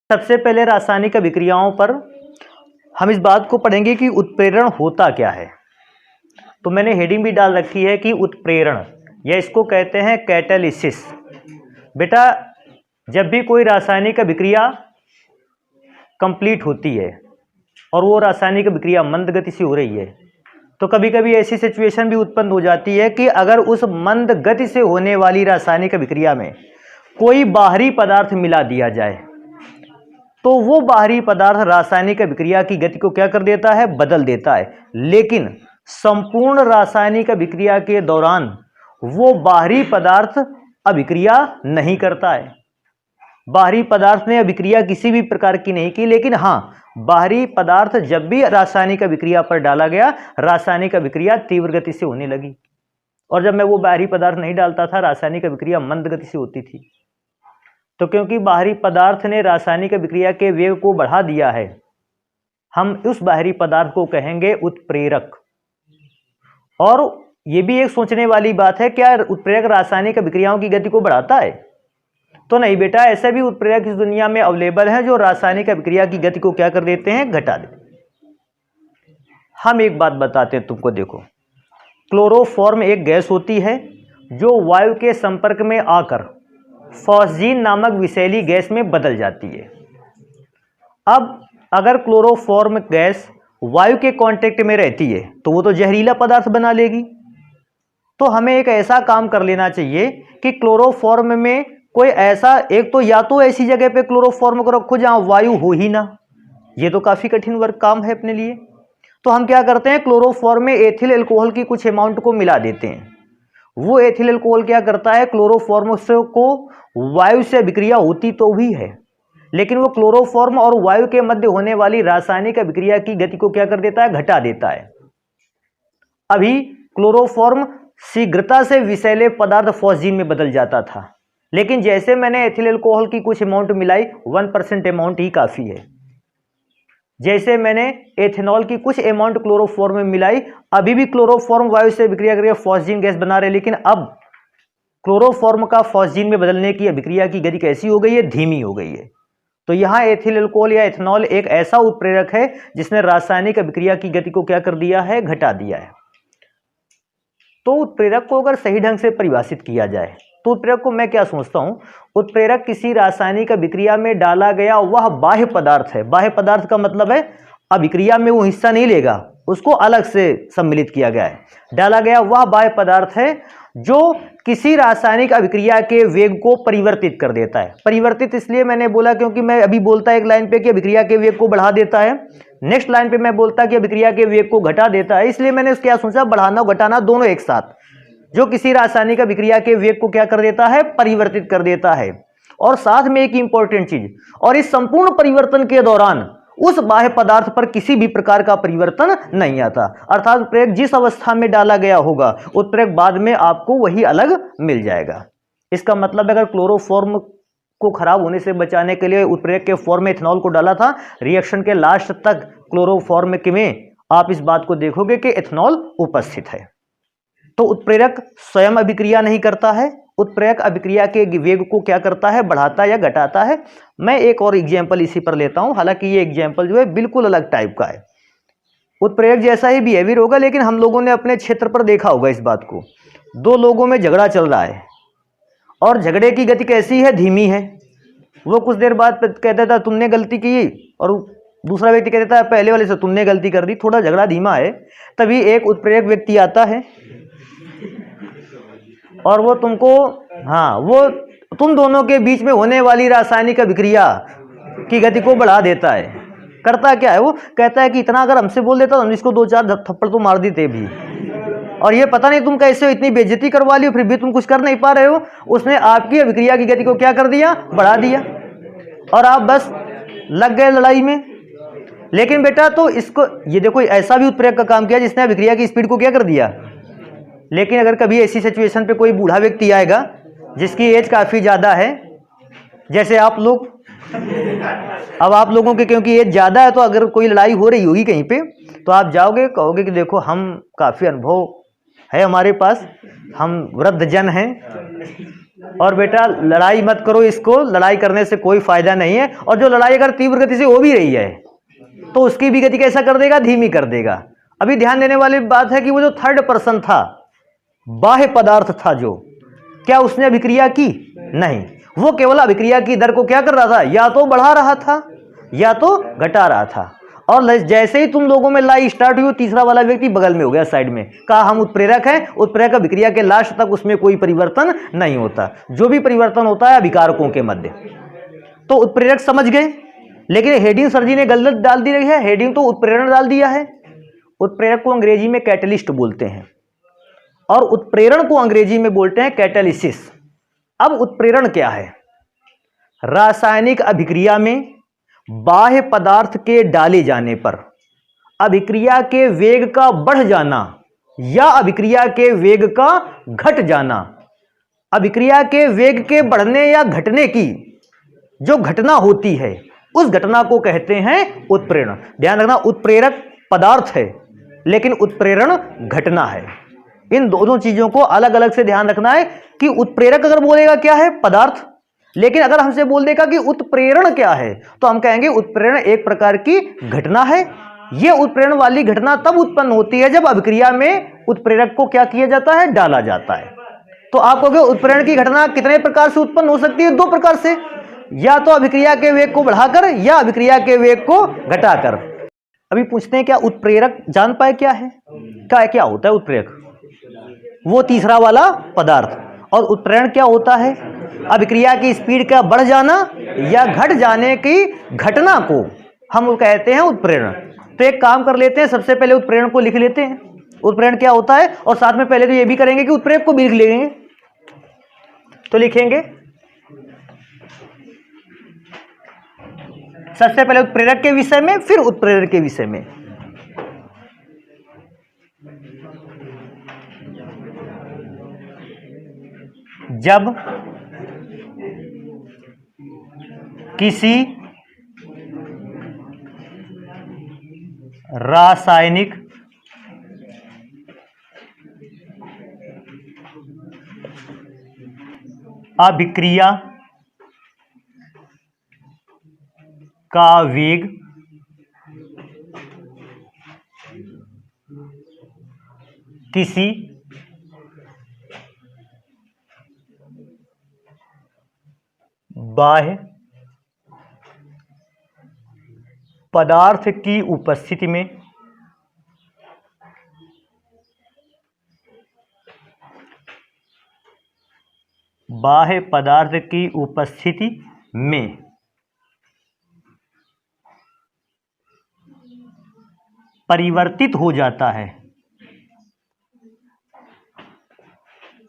सबसे पहले रासायनिक अभिक्रियाओं पर हम इस बात को पढ़ेंगे कि उत्प्रेरण होता क्या है। तो मैंने हेडिंग भी डाल रखी है कि उत्प्रेरण, या इसको कहते हैं कैटालिसिस। बेटा, जब भी कोई रासायनिक अभिक्रिया कंप्लीट होती है और वो रासायनिक अभिक्रिया मंद गति से हो रही है, तो कभी कभी ऐसी सिचुएशन भी उत्पन्न हो जाती है कि अगर उस मंद गति से होने वाली रासायनिक अभिक्रिया में कोई बाहरी पदार्थ मिला दिया जाए, तो वो बाहरी पदार्थ रासायनिक अभिक्रिया की गति को क्या कर देता है, बदल देता है। लेकिन संपूर्ण रासायनिक अभिक्रिया के दौरान वो बाहरी पदार्थ अभिक्रिया नहीं करता है। बाहरी पदार्थ ने अभिक्रिया किसी भी प्रकार की नहीं की, लेकिन हाँ, बाहरी पदार्थ जब भी रासायनिक अभिक्रिया पर डाला गया, रासायनिक अभिक्रिया तीव्र गति से होने लगी। और जब मैं वो बाहरी पदार्थ नहीं डालता था, रासायनिक अभिक्रिया मंद गति से होती थी। तो क्योंकि बाहरी पदार्थ ने रासायनिक अभिक्रिया के वेग को बढ़ा दिया है, हम उस बाहरी पदार्थ को कहेंगे उत्प्रेरक। और यह भी एक सोचने वाली बात है, क्या उत्प्रेरक रासायनिक अभिक्रियाओं की गति को बढ़ाता है? तो नहीं बेटा, ऐसे भी उत्प्रेरक इस दुनिया में अवेलेबल हैं जो रासायनिक अभिक्रिया की गति को क्या कर देते हैं, घटा देते हैं। हम एक बात बताते हैं तुमको, देखो, क्लोरोफॉर्म एक गैस होती है जो वायु के संपर्क में आकर फॉस्जीन नामक विषैली गैस में बदल जाती है। अब अगर क्लोरोफॉर्म गैस वायु के कांटेक्ट में रहती है तो वो तो जहरीला पदार्थ बना लेगी। तो हमें एक ऐसा काम कर लेना चाहिए कि क्लोरोफॉर्म में कोई ऐसा, एक तो या तो ऐसी जगह पे क्लोरोफॉर्म को रखो जहां वायु हो ही ना, ये तो काफी कठिन वर्क काम है अपने लिए। तो हम क्या करते हैं, क्लोरोफॉर्म में एथिल अल्कोहल की कुछ अमाउंट को मिला देते हैं। वो एथिल अल्कोहल क्या करता है, क्लोरोफॉर्म को वायु से अभिक्रिया होती तो भी है, लेकिन वो क्लोरोफॉर्म और वायु के मध्य होने वाली रासायनिक अभिक्रिया की गति को क्या कर देता है, घटा देता है। अभी क्लोरोफॉर्म शीघ्रता से विषैले पदार्थ फॉस्जीन में बदल जाता था, लेकिन जैसे मैंने एथिल अल्कोहल की कुछ अमाउंट मिलाई, 1% अमाउंट ही काफी है। जैसे मैंने एथेनॉल की कुछ अमाउंट क्लोरोफॉर्म में मिलाई, अभी भी क्लोरोफॉर्म वायु से अभिक्रिया करके फॉस्जीन गैस बना रहे, लेकिन अब क्लोरोफॉर्म का फॉस्जीन में बदलने की अभिक्रिया की गति कैसी हो गई है, धीमी हो गई है। तो यहां एथिल अल्कोहल या एथेनॉल एक ऐसा उत्प्रेरक है जिसने रासायनिक अभिक्रिया की गति को क्या कर दिया है, घटा दिया है। तो उत्प्रेरक को अगर सही ढंग से परिभाषित किया जाए तो उत्प्रेरक को मैं क्या सोचता हूं, उत्प्रेरक किसी रासायनिक अभिक्रिया में डाला गया वह बाह्य पदार्थ है। बाह्य पदार्थ का मतलब है अभिक्रिया में वो हिस्सा नहीं लेगा, उसको अलग से सम्मिलित किया गया है। डाला गया वह बाह्य पदार्थ है जो किसी रासायनिक अभिक्रिया के वेग को परिवर्तित कर देता है। परिवर्तित इसलिए मैंने बोला क्योंकि मैं अभी बोलता एक लाइन पे कि अभिक्रिया के वेग को बढ़ा देता है, नेक्स्ट लाइन पे मैं बोलता कि अभिक्रिया के वेग को घटा देता है। इसलिए मैंने क्या सोचा, बढ़ाना घटाना दोनों एक साथ, जो किसी रासायनिक अभिक्रिया के वेग को क्या कर देता है, परिवर्तित कर देता है। और साथ में एक इंपॉर्टेंट चीज, और इस संपूर्ण परिवर्तन के दौरान उस बाह्य पदार्थ पर किसी भी प्रकार का परिवर्तन नहीं आता। अर्थात उत्प्रेरक जिस अवस्था में डाला गया होगा, उत्प्रेरक बाद में आपको वही अलग मिल जाएगा। इसका मतलब अगर क्लोरोफॉर्म को खराब होने से बचाने के लिए उत्प्रेरक के फॉर्म में इथेनॉल को डाला था, रिएक्शन के लास्ट तक क्लोरोफॉर्म में आप इस बात को देखोगे कि इथेनॉल उपस्थित है। तो उत्प्रेरक स्वयं अभिक्रिया नहीं करता है, उत्प्रेरक अभिक्रिया के वेग को क्या करता है, बढ़ाता या घटाता है। मैं एक और एग्जांपल इसी पर लेता हूं, हालांकि ये एग्जांपल जो है बिल्कुल अलग टाइप का है। उत्प्रेरक जैसा ही बिहेवियर होगा, लेकिन हम लोगों ने अपने क्षेत्र पर देखा होगा इस बात को। दो लोगों में झगड़ा चल रहा है और झगड़े की गति कैसी है, धीमी है। वो कुछ देर बाद कहता था तुमने गलती की, और दूसरा व्यक्ति कहता है पहले वाले से तुमने गलती कर दी, थोड़ा झगड़ा धीमा है। तभी एक उत्प्रेरक व्यक्ति आता है और वो तुमको, हाँ, वो तुम दोनों के बीच में होने वाली रासायनिक अभिक्रिया की गति को बढ़ा देता है। करता क्या है, वो कहता है कि इतना अगर हमसे बोल देता तो हम इसको 2-4 थप्पड़ तो मार देते भी, और ये पता नहीं तुम कैसे हो, इतनी बेइज्जती करवा ली, फिर भी तुम कुछ कर नहीं पा रहे हो। उसने आपकी अभिक्रिया की गति को क्या कर दिया, बढ़ा दिया, और आप बस लग गए लड़ाई में। लेकिन बेटा, तो इसको ये देखो, ऐसा भी उत्प्रेरक का काम किया जिसने अभिक्रिया की स्पीड को क्या कर दिया। लेकिन अगर कभी ऐसी सिचुएशन पे कोई बूढ़ा व्यक्ति आएगा जिसकी एज काफी ज्यादा है, जैसे आप लोग, अब आप लोगों के क्योंकि एज ज्यादा है, तो अगर कोई लड़ाई हो रही होगी कहीं पे, तो आप जाओगे, कहोगे कि देखो हम काफी अनुभव है हमारे पास, हम वृद्ध जन हैं, और बेटा लड़ाई मत करो, इसको लड़ाई करने से कोई फायदा नहीं है। और जो लड़ाई अगर तीव्र गति से हो भी रही है तो उसकी भी गति कैसा कर देगा, धीमी कर देगा। अभी ध्यान देने वाली बात है कि वो जो थर्ड पर्सन था, बाह्य पदार्थ था जो, क्या उसने अभिक्रिया की? नहीं, वो केवल अभिक्रिया की दर को क्या कर रहा था, या तो बढ़ा रहा था या तो घटा रहा था। और जैसे ही तुम लोगों में लड़ाई स्टार्ट हुई, तीसरा वाला व्यक्ति बगल में हो गया साइड में, कहा हम उत्प्रेरक हैं। उत्प्रेरक अभिक्रिया के लास्ट तक उसमें कोई परिवर्तन नहीं होता, जो भी परिवर्तन होता है अभिकारकों के मध्य। तो उत्प्रेरक समझ गए, लेकिन हेडिंग सर जी ने गलत डाल दी रही है, हेडिंग तो उत्प्रेरण डाल दिया है। उत्प्रेरक को अंग्रेजी में कैटलिस्ट बोलते हैं और उत्प्रेरण को अंग्रेजी में बोलते हैं कैटालिसिस। अब उत्प्रेरण क्या है? रासायनिक अभिक्रिया में बाह्य पदार्थ के डाले जाने पर अभिक्रिया के वेग का बढ़ जाना या अभिक्रिया के वेग का घट जाना, अभिक्रिया के वेग के बढ़ने या घटने की जो घटना होती है, उस घटना को कहते हैं उत्प्रेरण। ध्यान रखना, उत्प्रेरक पदार्थ है लेकिन उत्प्रेरण घटना है। इन दोनों चीजों को अलग अलग से ध्यान रखना है कि उत्प्रेरक अगर बोलेगा क्या है, पदार्थ, लेकिन अगर हमसे बोल देगा कि उत्प्रेरण क्या है तो हम कहेंगे उत्प्रेरण एक प्रकार की घटना है। यह उत्प्रेरण वाली घटना तब उत्पन्न होती है जब अभिक्रिया में उत्प्रेरक को क्या किया जाता है, डाला जाता है। तो आप कहोगे उत्प्रेरण की घटना कितने प्रकार से उत्पन्न हो सकती है? दो प्रकार से, या तो अभिक्रिया के वेग को बढ़ाकर या अभिक्रिया के वेग को घटाकर। अभी पूछते हैं क्या उत्प्रेरक जान पाए क्या है, क्या होता है उत्प्रेरक? वो तीसरा वाला पदार्थ। और उत्प्रेरण क्या होता है? अभिक्रिया की स्पीड का बढ़ जाना या घट जाने की घटना को हम कहते हैं उत्प्रेरण। तो एक काम कर लेते हैं, सबसे पहले उत्प्रेरण को लिख लेते हैं, उत्प्रेरण क्या होता है, और साथ में पहले तो ये भी करेंगे कि उत्प्रेरक को भी लिख लेंगे। तो लिखेंगे सबसे पहले उत्प्रेरक के विषय में, फिर उत्प्रेरण के विषय में। जब किसी रासायनिक अभिक्रिया का वेग किसी बाह्य पदार्थ की उपस्थिति में बाह्य पदार्थ की उपस्थिति में परिवर्तित हो जाता है,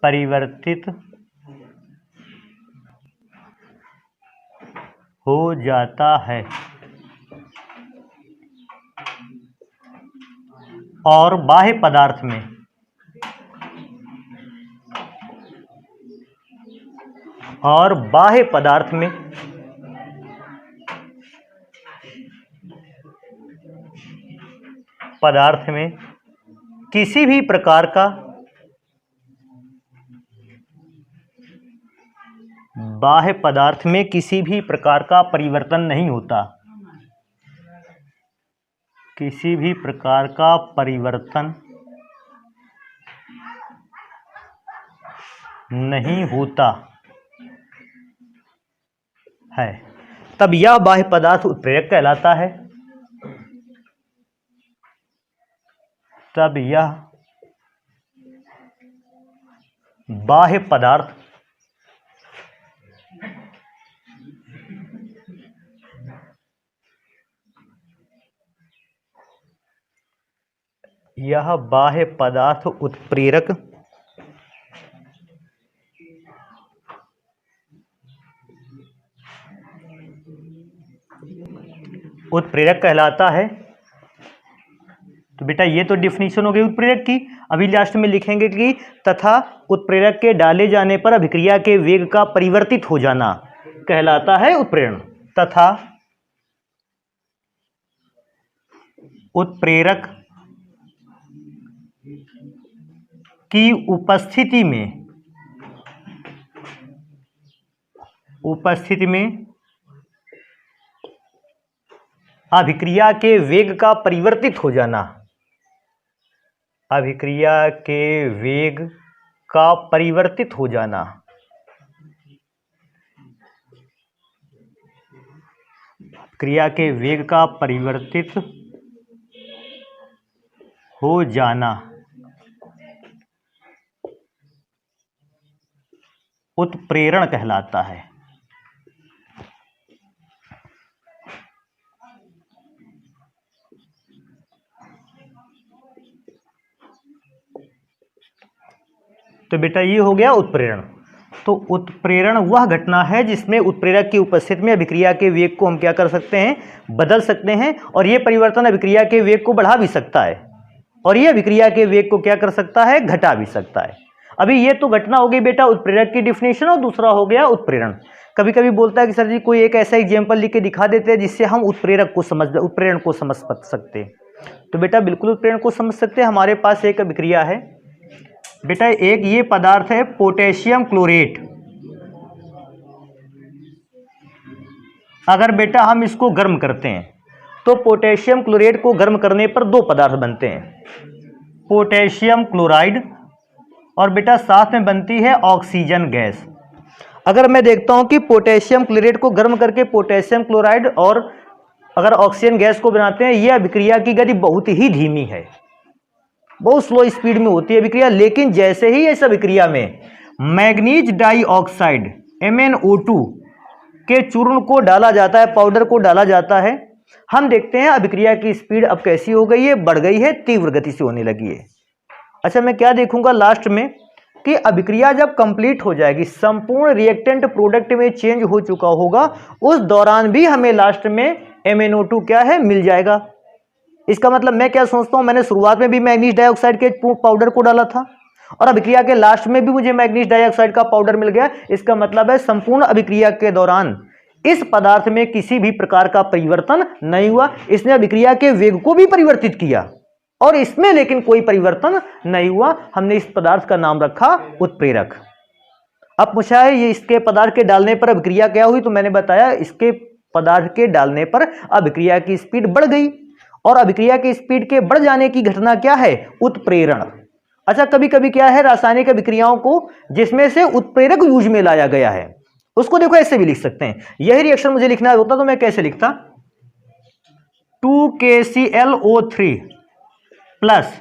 परिवर्तित हो जाता है और बाह्य पदार्थ में किसी भी प्रकार का बाह्य पदार्थ में किसी भी प्रकार का परिवर्तन नहीं होता, किसी भी प्रकार का परिवर्तन नहीं होता है, तब यह बाह्य पदार्थ उत्प्रेरक कहलाता है। तब यह बाह्य पदार्थ उत्प्रेरक कहलाता है। तो बेटा ये तो डिफिनीशन हो गई उत्प्रेरक की। अभी लास्ट में लिखेंगे कि तथा उत्प्रेरक के डाले जाने पर अभिक्रिया के वेग का परिवर्तित हो जाना कहलाता है उत्प्रेरण। तथा उत्प्रेरक की उपस्थिति में उपस्थिति में अभिक्रिया के वेग का परिवर्तित हो जाना, अभिक्रिया के वेग का परिवर्तित हो जाना, क्रिया के वेग का परिवर्तित हो जाना उत्प्रेरण कहलाता है। तो बेटा ये हो गया उत्प्रेरण। तो उत्प्रेरण वह घटना है जिसमें उत्प्रेरक की उपस्थिति में अभिक्रिया के वेग को हम क्या कर सकते हैं, बदल सकते हैं, और ये परिवर्तन अभिक्रिया के वेग को बढ़ा भी सकता है और ये अभिक्रिया के वेग को क्या कर सकता है, घटा भी सकता है। अभी ये तो घटना हो गई बेटा उत्प्रेरक की डिफिनेशन, और दूसरा हो गया उत्प्रेरण। कभी कभी बोलता है कि सर जी कोई एक ऐसा एग्जाम्पल लिख के दिखा देते हैं जिससे हम उत्प्रेरक को उत्प्रेरण को समझ सकते हैं। तो बेटा बिल्कुल उत्प्रेरण को समझ सकते हैं। हमारे पास एक अभिक्रिया है बेटा, एक ये पदार्थ है पोटेशियम क्लोरेट। अगर बेटा हम इसको गर्म करते हैं तो पोटेशियम क्लोरेट को गर्म करने पर दो पदार्थ बनते हैं, पोटेशियम क्लोराइड और बेटा साथ में बनती है ऑक्सीजन गैस। अगर मैं देखता हूं कि पोटेशियम क्लोरेट को गर्म करके पोटेशियम क्लोराइड और अगर ऑक्सीजन गैस को बनाते हैं, यह अभिक्रिया की गति बहुत ही धीमी है, बहुत स्लो स्पीड में होती है अभिक्रिया। लेकिन जैसे ही इस अभिक्रिया में मैग्नीज डाइऑक्साइड MnO2 के चूर्ण को डाला जाता है, पाउडर को डाला जाता है, हम देखते हैं अभिक्रिया की स्पीड अब कैसी हो गई है, बढ़ गई है, तीव्र गति से होने लगी है। अच्छा मैं क्या देखूंगा लास्ट में कि अभिक्रिया जब कंप्लीट हो जाएगी, संपूर्ण रिएक्टेंट प्रोडक्ट में चेंज हो चुका होगा, उस दौरान भी हमें लास्ट में MnO2 क्या है, मिल जाएगा। इसका मतलब मैं क्या सोचता हूं, मैंने शुरुआत में भी मैग्नीज डाइऑक्साइड के पाउडर को डाला था और अभिक्रिया के लास्ट में भी मुझे मैग्नीज डाइऑक्साइड का पाउडर मिल गया। इसका मतलब है संपूर्ण अभिक्रिया के दौरान इस पदार्थ में किसी भी प्रकार का परिवर्तन नहीं हुआ। इसने अभिक्रिया के वेग को भी परिवर्तित किया और इसमें लेकिन कोई परिवर्तन नहीं हुआ। हमने इस पदार्थ का नाम रखा उत्प्रेरक। अब पूछा है ये इसके पदार्थ के डालने पर अभिक्रिया क्या हुई, तो मैंने बताया इसके पदार्थ के डालने पर अभिक्रिया की स्पीड बढ़ गई और अभिक्रिया की स्पीड के बढ़ जाने की घटना क्या है, उत्प्रेरण। अच्छा कभी कभी क्या है, रासायनिक अभिक्रियाओं को जिसमें से उत्प्रेरक यूज में लाया गया है उसको देखो ऐसे भी लिख सकते हैं। यही रिएक्शन मुझे लिखना होता तो मैं कैसे लिखता, 2KClO3 प्लस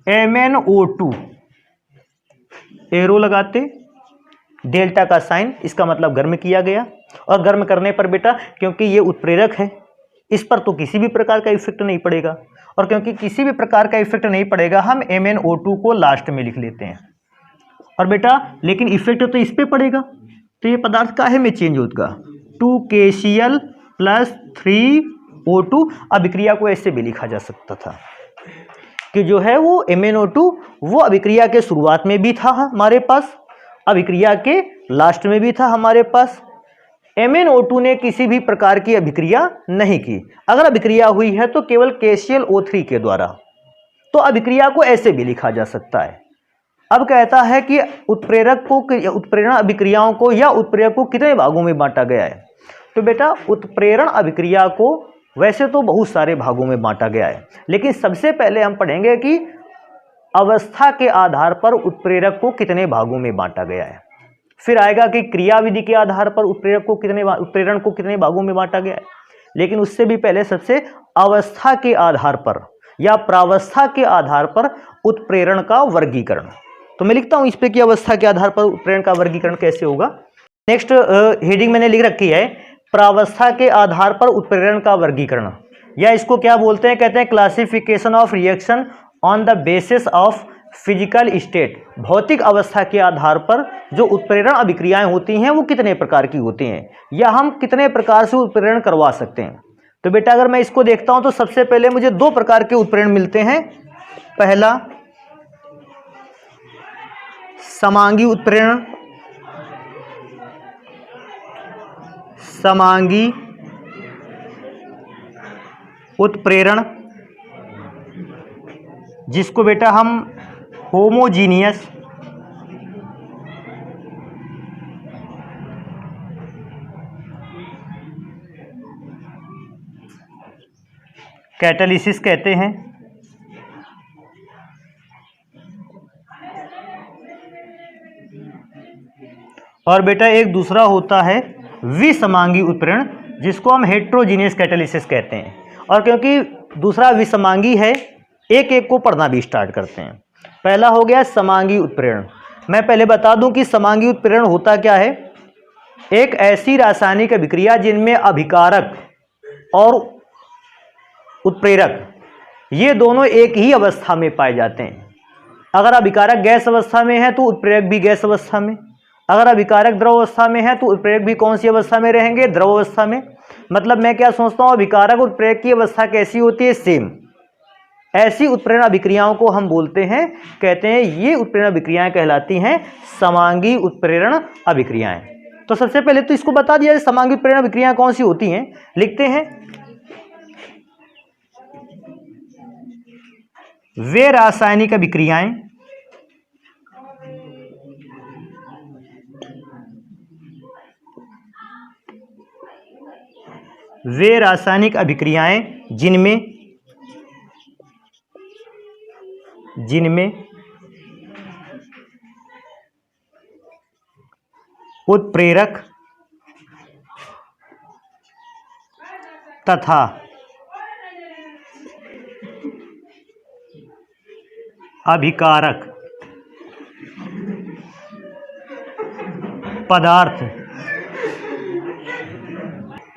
MnO2, एरो लगाते, डेल्टा का साइन, इसका मतलब गर्म किया गया। और गर्म करने पर बेटा क्योंकि ये उत्प्रेरक है इस पर तो किसी भी प्रकार का इफेक्ट नहीं पड़ेगा, और क्योंकि किसी भी प्रकार का इफेक्ट नहीं पड़ेगा हम MnO2 को लास्ट में लिख लेते हैं। और बेटा लेकिन इफेक्ट तो इस पे पड़ेगा, तो ये पदार्थ काहे में चेंज होगा, 2KCl प्लस 3O2। अभिक्रिया को ऐसे भी लिखा जा सकता था कि जो है वो MnO2 वो अभिक्रिया के शुरुआत में भी था हमारे पास, अभिक्रिया के लास्ट में भी था हमारे पास। MnO2 ने किसी भी प्रकार की अभिक्रिया नहीं की। अगर अभिक्रिया हुई है तो केवल KClO3 के द्वारा। तो अभिक्रिया को ऐसे भी लिखा जा सकता है। अब कहता है कि उत्प्रेरक को, उत्प्रेरण अभिक्रियाओं को या उत्प्रेरक को कितने भागों में बांटा गया है। तो बेटा उत्प्रेरण अभिक्रिया को वैसे तो बहुत सारे भागों में बांटा गया है, लेकिन सबसे पहले हम पढ़ेंगे कि अवस्था के आधार पर उत्प्रेरक को कितने भागों में बांटा गया है। फिर आएगा कि क्रियाविधि के आधार पर उत्प्रेरण को कितने भागों में बांटा गया है। लेकिन उससे भी पहले सबसे अवस्था के आधार पर या प्रावस्था के आधार पर उत्प्रेरण का वर्गीकरण। तो मैं लिखता हूं इस पे कि अवस्था के आधार पर उत्प्रेरण का वर्गीकरण कैसे होगा। नेक्स्ट हेडिंग मैंने लिख रखी है प्रावस्था के आधार पर उत्प्रेरण का वर्गीकरण, या इसको क्या बोलते हैं, कहते हैं classification of reaction on the basis of physical state. भौतिक अवस्था के आधार पर जो उत्प्रेरण अभिक्रियाएं होती हैं वो कितने प्रकार की होती हैं, या हम कितने प्रकार से उत्प्रेरण करवा सकते हैं। तो बेटा अगर मैं इसको देखता हूं तो सबसे पहले मुझे दो प्रकार के उत्प्रेरण मिलते हैं। पहला समांगी उत्प्रेरण, समांगी उत्प्रेरण जिसको बेटा हम होमोजीनियस कैटालिसिस कहते हैं। और बेटा एक दूसरा होता है विसमांगी उत्प्रेरण, जिसको हम हेट्रोजीनियस कैटालिसिस कहते हैं। और क्योंकि दूसरा विसमांगी है, एक एक को पढ़ना भी स्टार्ट करते हैं। पहला हो गया समांगी उत्प्रेरण। मैं पहले बता दूं कि समांगी उत्प्रेरण होता क्या है। एक ऐसी रासायनिक अभिक्रिया जिनमें अभिकारक और उत्प्रेरक ये दोनों एक ही अवस्था में पाए जाते हैं। अगर अभिकारक गैस अवस्था में है तो उत्प्रेरक भी गैस अवस्था में, अगर अभिकारक द्रव अवस्था में है तो उत्प्रेरक भी कौन सी अवस्था में रहेंगे, द्रव अवस्था में। मतलब मैं क्या सोचता हूं, अभिकारक उत्प्रेरक की अवस्था कैसी होती है, सेम। ऐसी उत्प्रेरण अभिक्रियाओं को हम बोलते हैं, कहते हैं ये उत्प्रेरण अभिक्रियाएं कहलाती हैं समांगी उत्प्रेरण अभिक्रियाएं। तो सबसे पहले तो इसको बता दिया समांगी उत्प्रेरण अभिक्रियाएं कौन सी होती हैं। लिखते हैं, वे रासायनिक अभिक्रियाएं जिनमें उत्प्रेरक तथा अभिकारक पदार्थ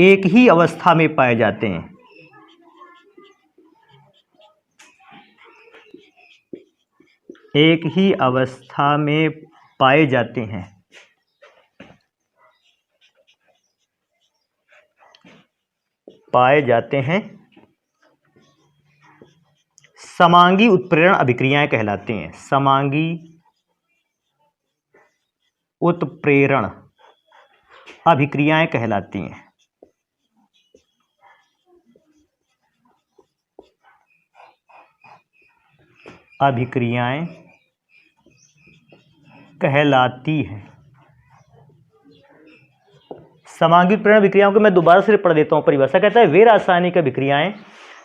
एक ही अवस्था में पाए जाते हैं। एक ही अवस्था में पाए जाते हैं। समांगी उत्प्रेरण अभिक्रियाएं कहलाती हैं। समांगी उत्प्रेरण अभिक्रियाएं कहलाती हैं। अभिक्रियाएं कहलाती हैं। समांगी उत्प्रेरण अभिक्रियाओं को मैं दोबारा से पढ़ देता हूं। परिभाषा कहता है, वे रासायनिक अभिक्रियाएं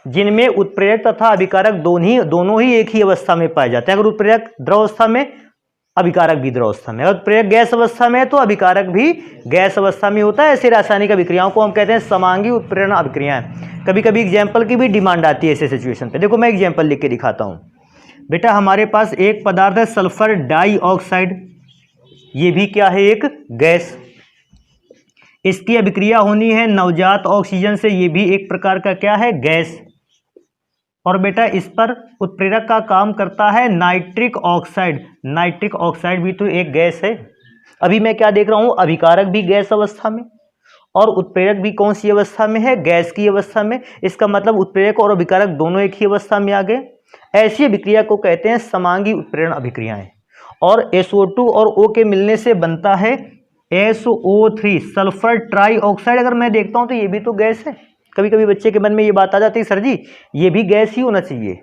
जिनमें उत्प्रेरक तथा अभिकारक दोनों ही एक ही अवस्था में पाए जाते हैं। अगर उत्प्रेरक द्रव अवस्था में, अभिकारक भी द्रव अवस्था में। अगर उत्प्रेरक गैस अवस्था में है तो अभिकारक भी गैस अवस्था में होता है। ऐसे रासायनिक अभिक्रियाओं को हम कहते हैं समांगी उत्प्रेरण अभिक्रियाएं। कभी कभी एग्जाम्पल की भी डिमांड आती है ऐसे सिचुएशन पे। देखो मैं एग्जाम्पल लिख के दिखाता हूं। बेटा हमारे पास एक पदार्थ है सल्फर डाइऑक्साइड, ये भी क्या है, एक गैस। इसकी अभिक्रिया होनी है नवजात ऑक्सीजन से, ये भी एक प्रकार का क्या है, गैस। और बेटा इस पर उत्प्रेरक का काम करता है नाइट्रिक ऑक्साइड। नाइट्रिक ऑक्साइड भी तो एक गैस है। अभी मैं क्या देख रहा हूं, अभिकारक भी गैस अवस्था में और उत्प्रेरक भी कौन सी अवस्था में है, गैस की अवस्था में। इसका मतलब उत्प्रेरक और अभिकारक दोनों एक ही अवस्था में आ गए। ऐसी अभिक्रिया को कहते हैं समांगी उत्प्रेरण अभिक्रियाएं। और SO2 और O के मिलने से बनता है SO3 सल्फर ट्राइऑक्साइड। अगर मैं देखता हूं तो ये भी तो गैस है। कभी कभी बच्चे के मन में ये बात आ जाती है, सर जी ये भी गैस ही होना चाहिए।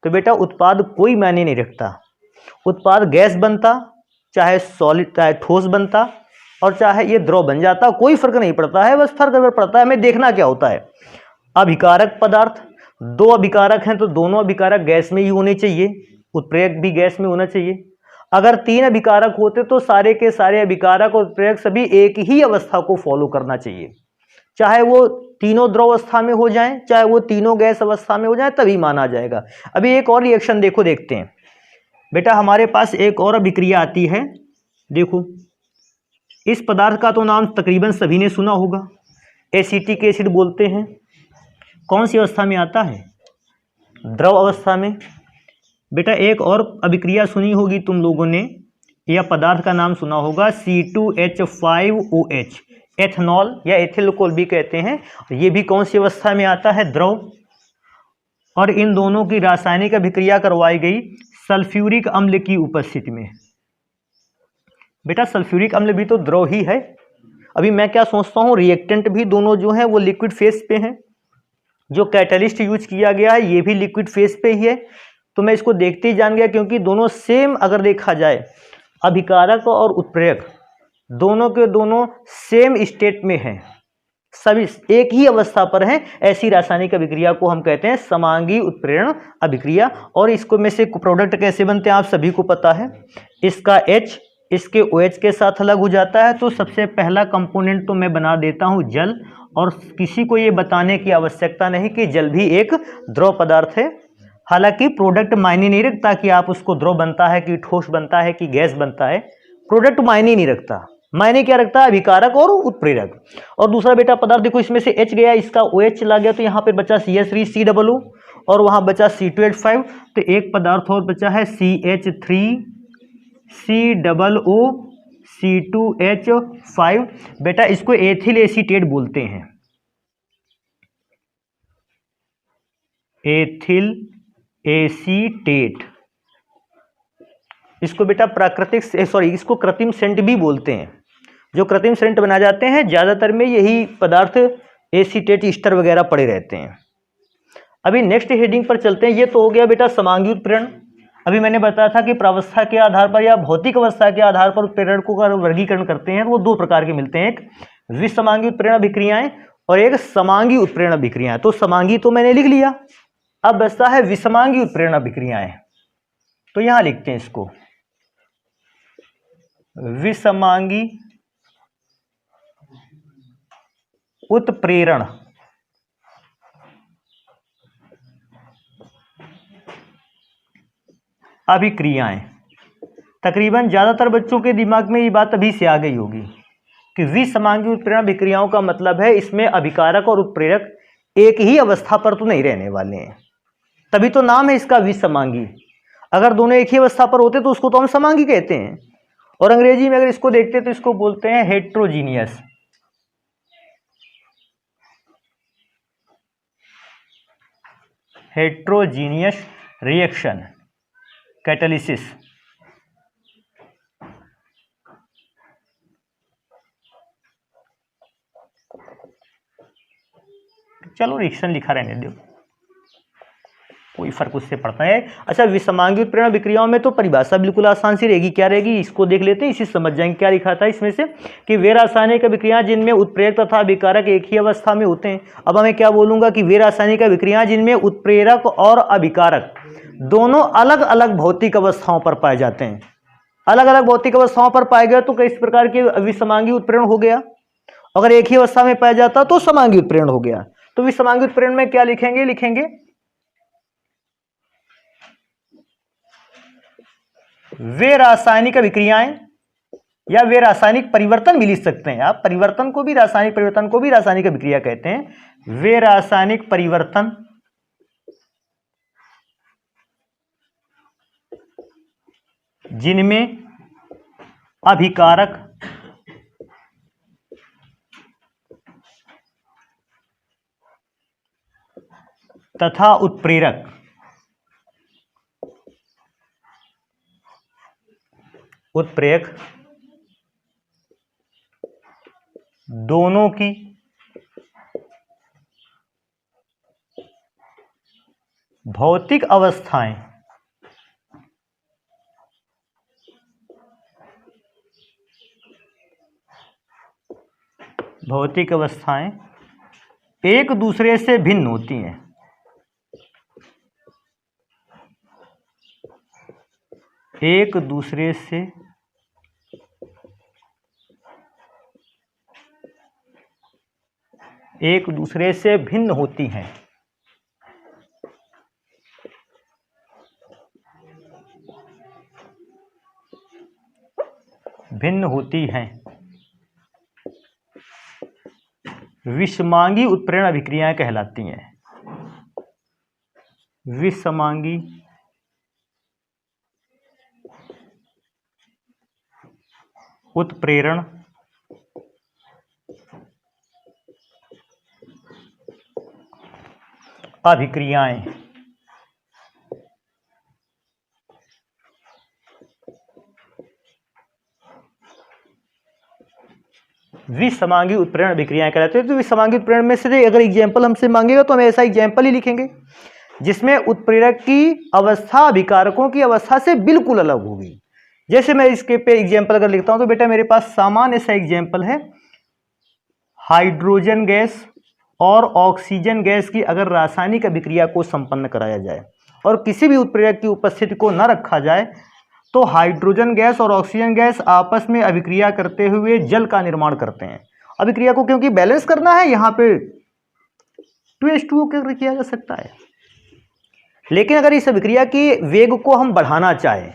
तो बेटा उत्पाद कोई मायने नहीं रखता। उत्पाद गैस बनता, चाहे सॉलिड, चाहे ठोस बनता और चाहे ये द्रव बन जाता, कोई फर्क नहीं पड़ता है। बस फर्क अगर पड़ता है, हमें देखना क्या होता है, अभिकारक पदार्थ, दो अभिकारक हैं तो दोनों अभिकारक गैस में ही होने चाहिए, उत्प्रेरक भी गैस में होना चाहिए। अगर तीन अभिकारक होते तो सारे के सारे अभिकारक और उत्प्रेरक सभी एक ही अवस्था को फॉलो करना चाहिए। चाहे वो तीनों द्रव अवस्था में हो जाएं, चाहे वो तीनों गैस अवस्था में हो जाएं, तभी माना जाएगा। अभी एक और रिएक्शन देखते हैं। बेटा हमारे पास एक और अभिक्रिया आती है। देखो इस पदार्थ का तो नाम तकरीबन सभी ने सुना होगा, एसिटिक एसिड बोलते हैं। कौन सी अवस्था में आता है, द्रव अवस्था में। बेटा एक और अभिक्रिया सुनी होगी तुम लोगों ने, यह पदार्थ का नाम सुना होगा C2H5OH, एथनॉल या एथिल भी कहते हैं। ये भी कौन सी अवस्था में आता है, द्रव। और इन दोनों की रासायनिक अभिक्रिया करवाई गई सल्फ्यूरिक अम्ल की उपस्थिति में। बेटा सल्फ्यूरिक अम्ल भी तो द्रव ही है। अभी मैं क्या सोचता हूँ, रिएक्टेंट भी दोनों जो है वो लिक्विड फेस पे हैं। जो कैटलिस्ट यूज किया गया है ये भी लिक्विड फेस पे ही है। तो मैं इसको देखते ही जान गया, क्योंकि दोनों सेम अगर देखा जाए, अभिकारक और उत्प्रेरक दोनों के दोनों सेम स्टेट में हैं। सभी एक ही अवस्था पर हैं, ऐसी रासायनिक अभिक्रिया को हम कहते हैं समांगी उत्प्रेरण अभिक्रिया। और इसको में से प्रोडक्ट कैसे बनते हैं आप सभी को पता है। इसका H इसके OH के साथ अलग हो जाता है। तो सबसे पहला कंपोनेंट तो मैं बना देता हूं जल, और किसी को ये बताने की आवश्यकता नहीं कि जल भी एक द्रव पदार्थ है। हालांकि प्रोडक्ट मायने नहीं रखता कि आप उसको द्रव बनता है कि ठोस बनता है कि गैस बनता है, प्रोडक्ट मायने नहीं रखता। मायने क्या रखता है, अभिकारक और उत्प्रेरक। और दूसरा बेटा पदार्थ देखो, इसमें से H गया, इसका OH चला गया, तो यहाँ पे बचा CH3COO और वहां बचा C2H5। तो एक पदार्थ और बचा है CH3COO C2H5। बेटा इसको एथिल एसीटेट बोलते हैं, एथिल एसीटेट। इसको बेटा प्राकृतिक इसको कृत्रिम सेंट भी बोलते हैं। जो कृत्रिम सेंट बनाए जाते हैं ज्यादातर में यही पदार्थ एसीटेट ईस्टर वगैरह पड़े रहते हैं। अभी नेक्स्ट हेडिंग पर चलते हैं। ये तो हो गया बेटा समांगी उत्प्रेरण। अभी मैंने बताया था कि प्रावस्था के आधार पर या भौतिक अवस्था के आधार पर उत्प्रेरण को वर्गीकरण करते हैं, वो दो प्रकार के मिलते हैं, एक विसमांगी उत्प्रेरण अभिक्रियाएं और एक समांगी उत्प्रेरण अभिक्रियाएं। तो समांगी तो मैंने लिख लिया, अब बचता है विसमांगी उत्प्रेरण अभिक्रियाएं। तो यहां लिखते हैं इसको विसमांगी उत्प्रेरण अभिक्रियाएं। तकरीबन ज्यादातर बच्चों के दिमाग में ये बात अभी से आ गई होगी कि विसमांगी उत्प्रेरण अभिक्रियाओं का मतलब है इसमें अभिकारक और उत्प्रेरक एक ही अवस्था पर तो नहीं रहने वाले हैं, तभी तो नाम है इसका विसमांगी। अगर दोनों एक ही अवस्था पर होते तो उसको तो हम समांगी कहते हैं। और अंग्रेजी में अगर इसको देखते तो इसको बोलते हैं हेट्रोजीनियस। Heterogeneous reaction catalysis. चलो रिएक्शन लिखा रहने दो, कोई फर्क उससे पड़ता है। अच्छा, विसमांगी उत्प्रेरण अभिक्रियाओं में तो परिभाषा बिल्कुल आसान सी रहेगी। क्या रहेगी इसको देख लेते हैं, इसी समझ जाएंगे क्या लिखा था इसमें से कि वे रासायनिक अभिक्रियाएं जिनमें उत्प्रेरक तथा अभिकारक एक ही अवस्था में होते हैं। अब मैं क्या बोलूंगा कि वे रासायनिक अभिक्रियाएं जिनमें उत्प्रेरक और अभिकारक दोनों अलग अलग भौतिक अवस्थाओं पर पाए जाते हैं। अलग अलग भौतिक अवस्थाओं पर पाए गए तो किस प्रकार के विसमांगी उत्प्रेरण हो गया। अगर एक ही अवस्था में पाया जाता तो समांगी उत्प्रेरण हो गया। तो विसमांगी उत्प्रेरण में क्या लिखेंगे, वे रासायनिक अभिक्रियाएं या वे रासायनिक परिवर्तन भी लिख सकते हैं आप। परिवर्तन को भी रासायनिक अभिक्रिया कहते हैं। वे रासायनिक परिवर्तन जिनमें अभिकारक तथा उत्प्रेरक दोनों की भौतिक अवस्थाएं एक दूसरे से भिन्न होती हैं। एक दूसरे से भिन्न होती हैं। विसमांगी उत्प्रेरण अभिक्रियाएं कहलाती हैं। विसमांगी उत्प्रेरण अभिक्रियाएं विसमांगी उत्प्रेरण अभिक्रियाएं कहलाती हैं। तो विसमांगी उत्प्रेरण में से अगर एग्जाम्पल हमसे मांगेगा तो हम ऐसा एग्जाम्पल ही लिखेंगे जिसमें उत्प्रेरक की अवस्था अभिकारकों की अवस्था से बिल्कुल अलग होगी। जैसे मैं इसके पे एग्जाम्पल अगर लिखता हूं तो बेटा मेरे पास सामान्य सा एग्जाम्पल है हाइड्रोजन गैस और ऑक्सीजन गैस की अगर रासायनिक अभिक्रिया को संपन्न कराया जाए और किसी भी उत्प्रेरक की उपस्थिति को न रखा जाए तो हाइड्रोजन गैस और ऑक्सीजन गैस आपस में अभिक्रिया करते हुए जल का निर्माण करते हैं। अभिक्रिया को क्योंकि बैलेंस करना है, यहाँ पे 2H2O किया जा सकता है। लेकिन अगर इस अभिक्रिया की वेग को हम बढ़ाना चाहें,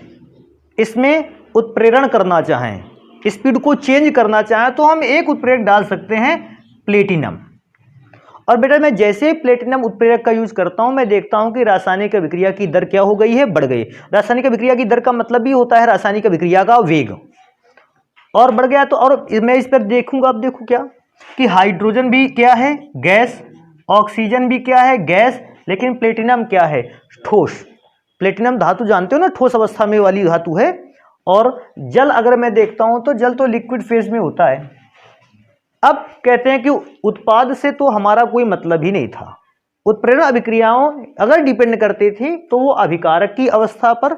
इसमें उत्प्रेरण करना चाहें, स्पीड को चेंज करना चाहें, तो हम एक उत्प्रेरक डाल सकते हैं, प्लेटिनम। और बेटा मैं जैसे ही प्लेटिनम उत्प्रेरक का यूज करता हूं, मैं देखता हूं कि रासायनिक अभिक्रिया की दर क्या हो गई है, बढ़ गई। रासायनिक अभिक्रिया की दर का मतलब भी होता है रासायनिक अभिक्रिया का वेग, और बढ़ गया। तो और मैं इस पर देखूंगा, अब देखो क्या कि हाइड्रोजन भी क्या है, गैस, ऑक्सीजन भी क्या है, गैस, लेकिन प्लेटिनम क्या है, ठोस। प्लेटिनम धातु जानते हो ना, ठोस अवस्था में वाली धातु है। और जल अगर मैं देखता हूं तो जल तो लिक्विड फेज में होता है। अब कहते हैं कि उत्पाद से तो हमारा कोई मतलब ही नहीं था। उत्प्रेरण अभिक्रियाओं अगर डिपेंड करती थी तो वो अभिकारक की अवस्था पर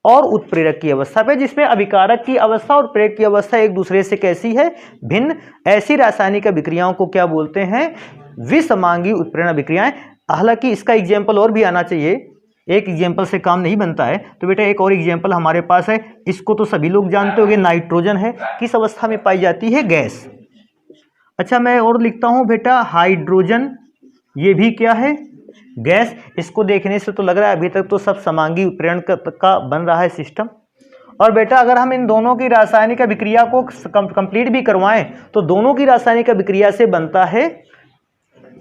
और उत्प्रेरक की अवस्था पर, जिसमें अभिकारक की अवस्था और प्रेरक की अवस्था एक दूसरे से कैसी है, भिन्न। ऐसी रासायनिक अभिक्रियाओं को क्या बोलते हैं, विसमांगी उत्प्रेरण अभिक्रियाएं। हालांकि इसका एग्जाम्पल और भी आना चाहिए, एक एग्जाम्पल से काम नहीं बनता है। तो बेटा एक और एग्जाम्पल हमारे पास है, इसको तो सभी लोग जानते होंगे, नाइट्रोजन है, किस अवस्था में पाई जाती है, गैस। अच्छा मैं और लिखता हूं बेटा हाइड्रोजन, ये भी क्या है, गैस। इसको देखने से तो लग रहा है अभी तक तो सब समांगी उत्प्रेरण का बन रहा है सिस्टम। और बेटा अगर हम इन दोनों की रासायनिक अभिक्रिया को कंप्लीट भी करवाएं तो दोनों की रासायनिक अभिक्रिया से बनता है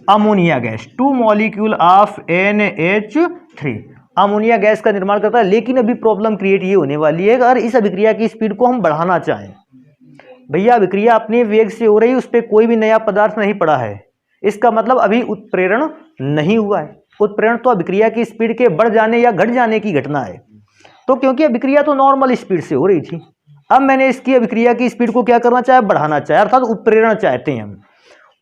ammonia gas, 2 molecule of NH3 ammonia gas का निर्माण करता है। लेकिन अभी प्रॉब्लम क्रिएट ये होने वाली है, अगर इस अभिक्रिया की स्पीड को हम बढ़ाना चाहें, भैया अभिक्रिया अपने वेग से हो रही है, उस पर कोई भी नया पदार्थ नहीं पड़ा है, इसका मतलब अभी उत्प्रेरण नहीं हुआ है। उत्प्रेरण तो अभिक्रिया की स्पीड के बढ़ जाने या घट जाने की घटना है। तो क्योंकि अभिक्रिया तो नॉर्मल स्पीड से हो रही थी, अब मैंने इसकी अभिक्रिया की स्पीड को क्या करना चाहे, बढ़ाना चाहे, अर्थात उत्प्रेरण चाहते हैं हम।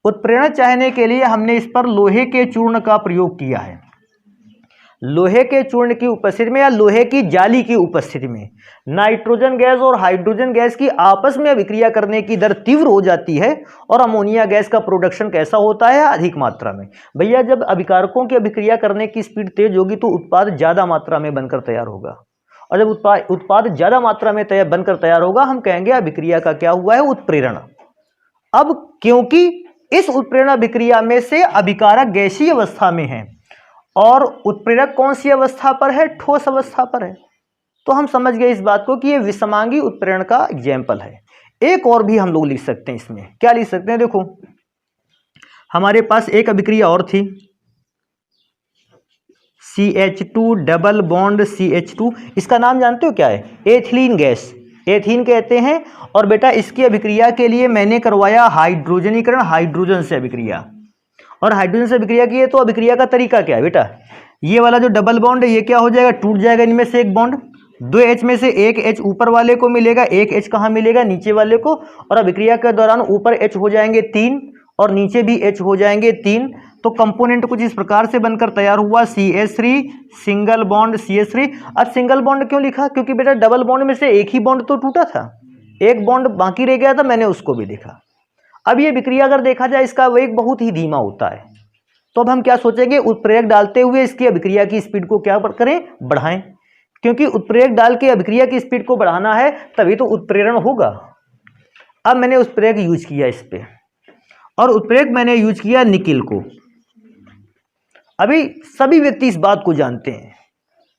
उत्प्रेरण चाहने के लिए हमने इस पर लोहे के चूर्ण का प्रयोग किया है। लोहे के चूर्ण की उपस्थिति में या लोहे की जाली की उपस्थिति में नाइट्रोजन गैस और हाइड्रोजन गैस की आपस में अभिक्रिया करने की दर तीव्र हो जाती है और अमोनिया गैस का प्रोडक्शन कैसा होता है, अधिक मात्रा में। भैया जब अभिकारकों की अभिक्रिया करने की स्पीड तेज होगी तो उत्पाद ज्यादा मात्रा में बनकर तैयार होगा, और जब उत्पाद ज्यादा मात्रा में बनकर तैयार होगा, हम कहेंगे अभिक्रिया का क्या हुआ है, उत्प्रेरण। अब क्योंकि इस उत्प्रेरण अभिक्रिया में से अभिकारक गैसीय अवस्था में है और उत्प्रेरक कौन सी अवस्था पर है, ठोस अवस्था पर है, तो हम समझ गए इस बात को कि यह विषमांगी उत्प्रेरण का एग्जाम्पल है। एक और भी हम लोग लिख सकते हैं, इसमें क्या लिख सकते हैं, देखो हमारे पास एक अभिक्रिया और थी, CH2 डबल बॉन्ड CH2, इसका नाम जानते हो क्या है, एथिलीन गैस, एथीन कहते हैं। और बेटा इसकी अभिक्रिया के लिए मैंने करवाया हाइड्रोजनीकरण, हाइड्रोजन से अभिक्रिया, और हाइड्रोजन से अभिक्रिया की है। तो अभिक्रिया का तरीका क्या है बेटा, ये वाला जो डबल बॉन्ड है ये क्या हो जाएगा, टूट जाएगा, इनमें से एक बॉन्ड, 2 H में से एक H ऊपर वाले को मिलेगा, एक H कहाँ मिलेगा, नीचे वाले को। और अभिक्रिया के दौरान ऊपर H हो जाएंगे 3 और नीचे भी H हो जाएंगे 3। तो कंपोनेंट कुछ इस प्रकार से बनकर तैयार हुआ, CH3 सिंगल बॉन्ड CH3। अब सिंगल बॉन्ड क्यों लिखा, क्योंकि बेटा डबल बॉन्ड में से एक ही बॉन्ड तो टूटा था, एक बॉन्ड बाकी रह गया था, मैंने उसको भी लिखा। अब ये विक्रिया अगर देखा जाए इसका वेग बहुत ही धीमा होता है, तो अब हम क्या सोचेंगे, उत्प्रेरक डालते हुए इसकी अभिक्रिया की स्पीड को क्या करें, बढ़ाएं, क्योंकि उत्प्रेरक डाल के अभिक्रिया की स्पीड को बढ़ाना है तभी तो उत्प्रेरण होगा। अब मैंने उत्प्रेरक यूज किया इस पे, और उत्प्रेरक मैंने यूज किया निकिल को। अभी सभी व्यक्ति इस बात को जानते हैं,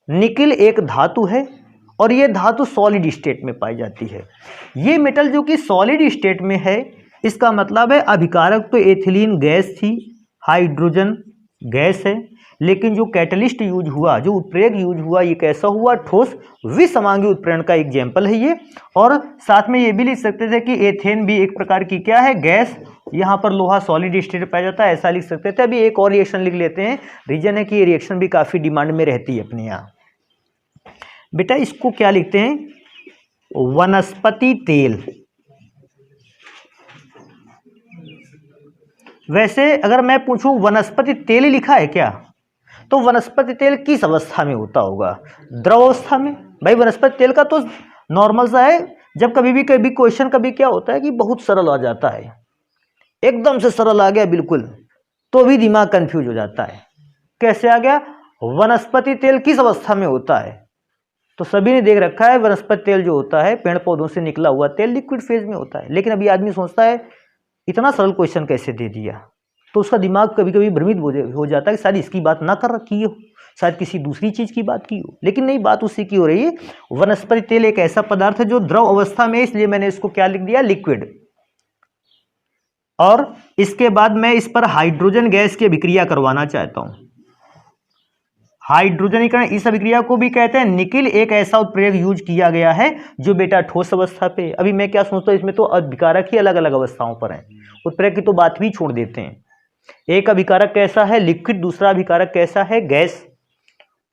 निकिल एक धातु है और यह धातु सॉलिड स्टेट में पाई जाती है। ये मेटल जो कि सॉलिड स्टेट में है, इसका मतलब है अभिकारक तो एथिलीन गैस थी, हाइड्रोजन गैस है, लेकिन जो कैटलिस्ट यूज हुआ, जो उत्प्रेरक यूज हुआ, ये कैसा हुआ, ठोस विसमांगी उत्प्रेरण का एग्जाम्पल है ये। और साथ में ये भी लिख सकते थे कि एथेन भी एक प्रकार की क्या है, गैस, यहाँ पर लोहा सॉलिड स्टेट पाया जाता है, ऐसा लिख सकते थे। अभी एक और रिएक्शन लिख लेते हैं, रीजन है कि ये रिएक्शन भी काफ़ी डिमांड में रहती है अपने यहाँ। बेटा इसको क्या लिखते हैं, वनस्पति तेल। वैसे अगर मैं पूछूं वनस्पति तेल लिखा है क्या, तो वनस्पति तेल किस अवस्था में होता होगा, द्रव अवस्था में। भाई वनस्पति तेल का तो नॉर्मल सा है, जब कभी भी क्वेश्चन कभी क्या होता है कि बहुत सरल आ जाता है एकदम से सरल आ गया बिल्कुल, तो भी दिमाग कंफ्यूज हो जाता है। कैसे आ गया? वनस्पति तेल किस अवस्था में होता है? तो सभी ने देख रखा है वनस्पति तेल जो होता है पेड़ पौधों से निकला हुआ तेल लिक्विड फेज में होता है। लेकिन अभी आदमी सोचता है इतना सरल क्वेश्चन कैसे दे दिया, तो उसका दिमाग कभी कभी भ्रमित हो जाता है कि शायद इसकी बात ना कर रखी हो, शायद किसी दूसरी चीज की बात की हो। लेकिन नहीं, बात उसी की हो रही है। वनस्पति तेल एक ऐसा पदार्थ है जो द्रव अवस्था में है, इसलिए मैंने इसको क्या लिख दिया? लिक्विड। और इसके बाद मैं इस पर हाइड्रोजन गैस की अभिक्रिया करवाना चाहता हूं। हाइड्रोजनीकरण, इस अभिक्रिया को भी कहते हैं निकिल। एक ऐसा उत्प्रेरक यूज किया गया है जो बेटा ठोस अवस्था पे। अभी मैं क्या सोचता हूं, इसमें तो अभिकारक ही अलग अलग अवस्थाओं पर हैं, उत्प्रेरक की तो बात भी छोड़ देते हैं। एक अभिकारक कैसा है? लिक्विड। दूसरा अभिकारक कैसा है? गैस।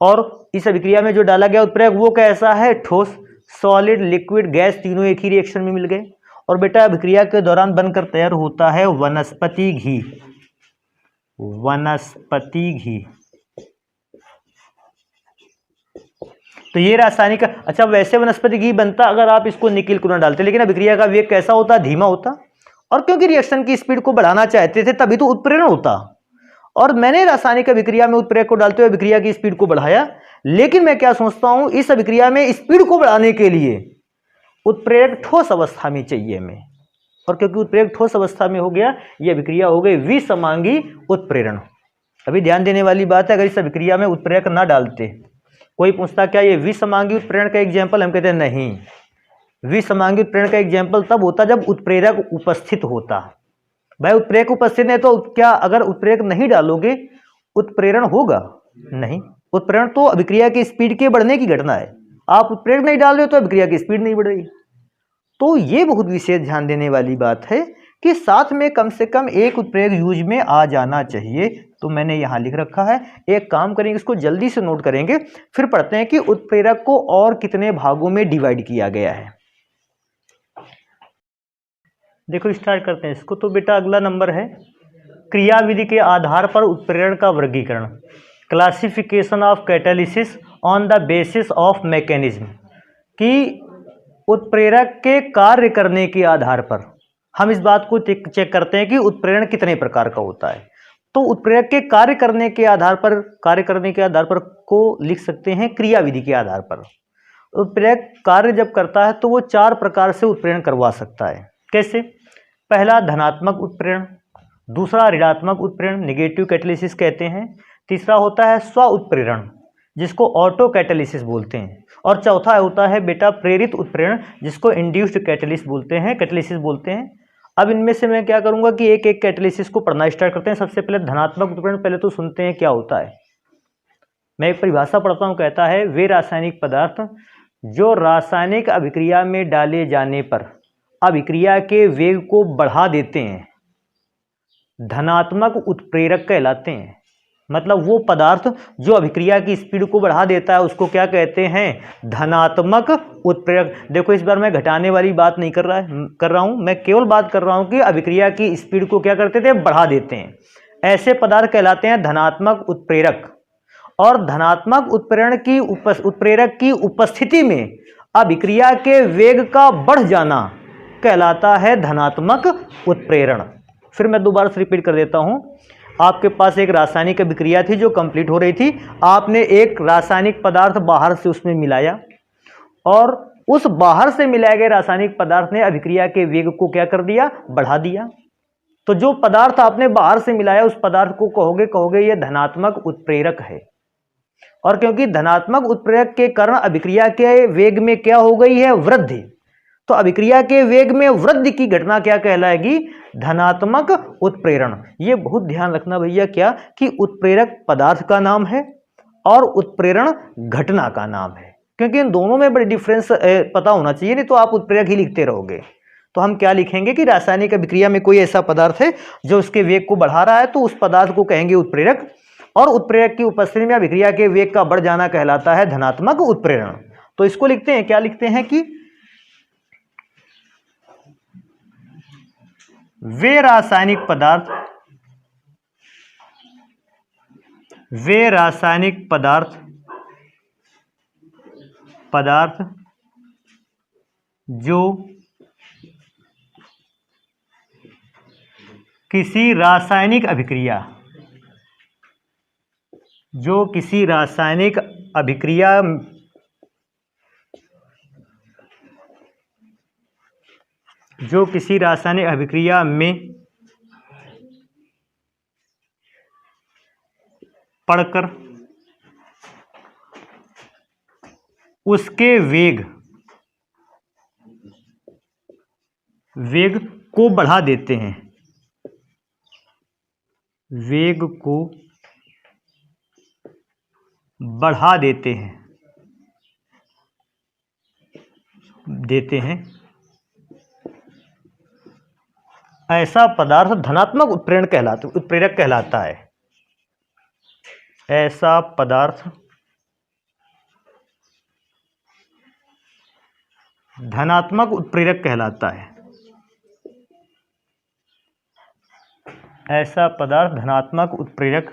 और इस अभिक्रिया में जो डाला गया उत्प्रेरक वो कैसा है? ठोस। सॉलिड, लिक्विड, गैस तीनों एक ही रिएक्शन में मिल गए। और बेटा अभिक्रिया के दौरान बनकर तैयार होता है वनस्पति घी। वनस्पति घी। तो ये रासायनिक, अच्छा वैसे वनस्पति घी बनता अगर आप इसको निकिल को न डालते, लेकिन अभिक्रिया का वेग कैसा होता? धीमा होता। और क्योंकि रिएक्शन की स्पीड को बढ़ाना चाहते थे तभी तो उत्प्रेरण होता। और मैंने रासायनिक अभिक्रिया में उत्प्रेरक को डालते हुए अभिक्रिया की स्पीड को बढ़ाया। लेकिन मैं क्या सोचता हूं, इस अभिक्रिया में स्पीड को बढ़ाने के लिए उत्प्रेरक ठोस अवस्था में चाहिए हमें। और क्योंकि उत्प्रेरक ठोस अवस्था में हो गया, यह अभिक्रिया हो गई विसमांगी उत्प्रेरण। अभी ध्यान देने वाली बात है, अगर इस अभिक्रिया में उत्प्रेरक ना डालते, कोई पूछता क्या ये विसमांगी उत्प्रेरण का एग्जाम्पल? हम कहते हैं नहीं, विसमांगी उत्प्रेरण का एग्जाम्पल तब होता जब उत्प्रेरक उपस्थित होता। भाई उत्प्रेरक उपस्थित है तो क्या अगर उत्प्रेरक नहीं डालोगे उत्प्रेरण होगा? नहीं। उत्प्रेरण तो अभिक्रिया की स्पीड के बढ़ने की घटना है। आप उत्प्रेरक नहीं डाल रहे हो तो अभिक्रिया की स्पीड नहीं बढ़ रही। तो ये बहुत विशेष ध्यान देने वाली बात है कि साथ में कम से कम एक उत्प्रेरक यूज में आ जाना चाहिए। तो मैंने यहां लिख रखा है। एक काम करेंगे, इसको जल्दी से नोट करेंगे, फिर पढ़ते हैं कि उत्प्रेरक को और कितने भागों में डिवाइड किया गया है। देखो स्टार्ट करते हैं इसको। तो बेटा अगला नंबर है क्रियाविधि के आधार पर उत्प्रेरण का वर्गीकरण, classification of catalysis on the basis of mechanism. कि उत्प्रेरक के कार्य करने के आधार पर हम इस बात को चेक करते हैं कि उत्प्रेरण कितने प्रकार का होता है। तो उत्प्रेरक के कार्य करने के आधार पर को लिख सकते हैं क्रियाविधि के आधार पर। उत्प्रेरक कार्य जब करता है तो वो 4 प्रकार से उत्प्रेरण करवा सकता है। कैसे? पहला धनात्मक उत्प्रेरण, दूसरा ऋणात्मक उत्प्रेरण, नेगेटिव कैटालिसिस कहते हैं। तीसरा होता है स्व उत्प्रेरण जिसको ऑटो कैटालिसिस बोलते हैं। और चौथा होता है बेटा प्रेरित उत्प्रेरण जिसको इंड्यूस्ड कैटालिसिस बोलते हैं। अब इनमें से मैं क्या करूंगा कि एक एक कैटालिसिस को पढ़ना स्टार्ट करते हैं। सबसे पहले धनात्मक उत्प्रेरण, पहले तो सुनते हैं क्या होता है। मैं एक परिभाषा पढ़ता हूं, कहता है वे रासायनिक पदार्थ जो रासायनिक अभिक्रिया में डाले जाने पर अभिक्रिया के वेग को बढ़ा देते हैं धनात्मक उत्प्रेरक कहलाते हैं। मतलब वो पदार्थ जो अभिक्रिया की स्पीड को बढ़ा देता है उसको क्या कहते हैं? धनात्मक उत्प्रेरक। देखो इस बार मैं घटाने वाली बात नहीं कर रहा हूं, मैं केवल बात कर रहा हूं कि अभिक्रिया की स्पीड को क्या करते थे? बढ़ा देते हैं। ऐसे पदार्थ कहलाते हैं धनात्मक उत्प्रेरक। और धनात्मक उत्प्रेरक की उपस्थिति में अभिक्रिया के वेग का बढ़ जाना कहलाता है धनात्मक उत्प्रेरण। फिर मैं दोबारा से रिपीट कर देता हूं। आपके पास एक रासायनिक अभिक्रिया थी जो कंप्लीट हो रही थी। आपने एक रासायनिक पदार्थ बाहर से उसमें मिलाया और उस बाहर से मिलाए गए रासायनिक पदार्थ ने अभिक्रिया के वेग को क्या कर दिया? बढ़ा दिया। तो जो पदार्थ आपने बाहर से मिलाया उस पदार्थ को कहोगे यह धनात्मक उत्प्रेरक है। और क्योंकि धनात्मक उत्प्रेरक के कारण अभिक्रिया के वेग में क्या हो गई है? वृद्धि। तो अभिक्रिया के वेग में वृद्धि की घटना क्या कहलाएगी? धनात्मक उत्प्रेरण। ये बहुत ध्यान रखना भैया क्या कि उत्प्रेरक पदार्थ का नाम है और उत्प्रेरण घटना का नाम है, क्योंकि इन दोनों में बड़ी डिफरेंस पता होना चाहिए, नहीं तो आप उत्प्रेरक ही लिखते रहोगे। तो हम क्या लिखेंगे कि रासायनिक अभिक्रिया में कोई ऐसा पदार्थ है जो उसके वेग को बढ़ा रहा है तो उस पदार्थ को कहेंगे उत्प्रेरक। और उत्प्रेरक की उपस्थिति में अभिक्रिया के वेग का बढ़ जाना कहलाता है धनात्मक उत्प्रेरण। तो इसको लिखते हैं, क्या लिखते हैं कि वे रासायनिक पदार्थ जो किसी रासायनिक अभिक्रिया, जो किसी रासायनिक अभिक्रिया में पढ़कर उसके वेग को बढ़ा देते हैं, वेग को बढ़ा देते हैं ऐसा पदार्थ धनात्मक उत्प्रेरक कहलाता है। ऐसा पदार्थ धनात्मक उत्प्रेरक कहलाता है। ऐसा पदार्थ धनात्मक उत्प्रेरक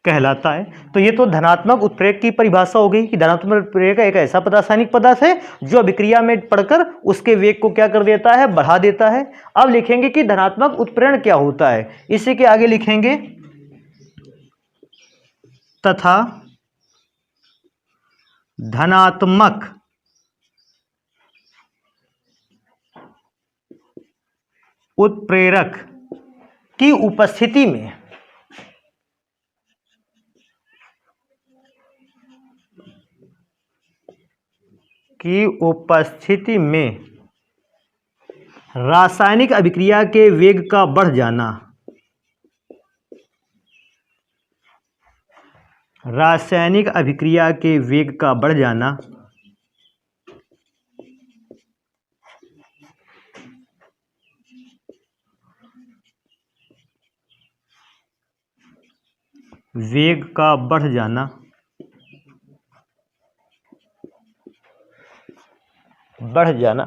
कहलाता है। तो ये तो धनात्मक उत्प्रेरक की परिभाषा हो गई कि धनात्मक उत्प्रेरक एक ऐसा रासायनिक पदार्थ है जो अभिक्रिया में पड़कर उसके वेग को क्या कर देता है, बढ़ा देता है। अब लिखेंगे कि धनात्मक उत्प्रेरण क्या होता है। इसी के आगे लिखेंगे तथा धनात्मक उत्प्रेरक की उपस्थिति में रासायनिक अभिक्रिया के वेग का बढ़ जाना, रासायनिक अभिक्रिया के वेग का बढ़ जाना वेग का बढ़ जाना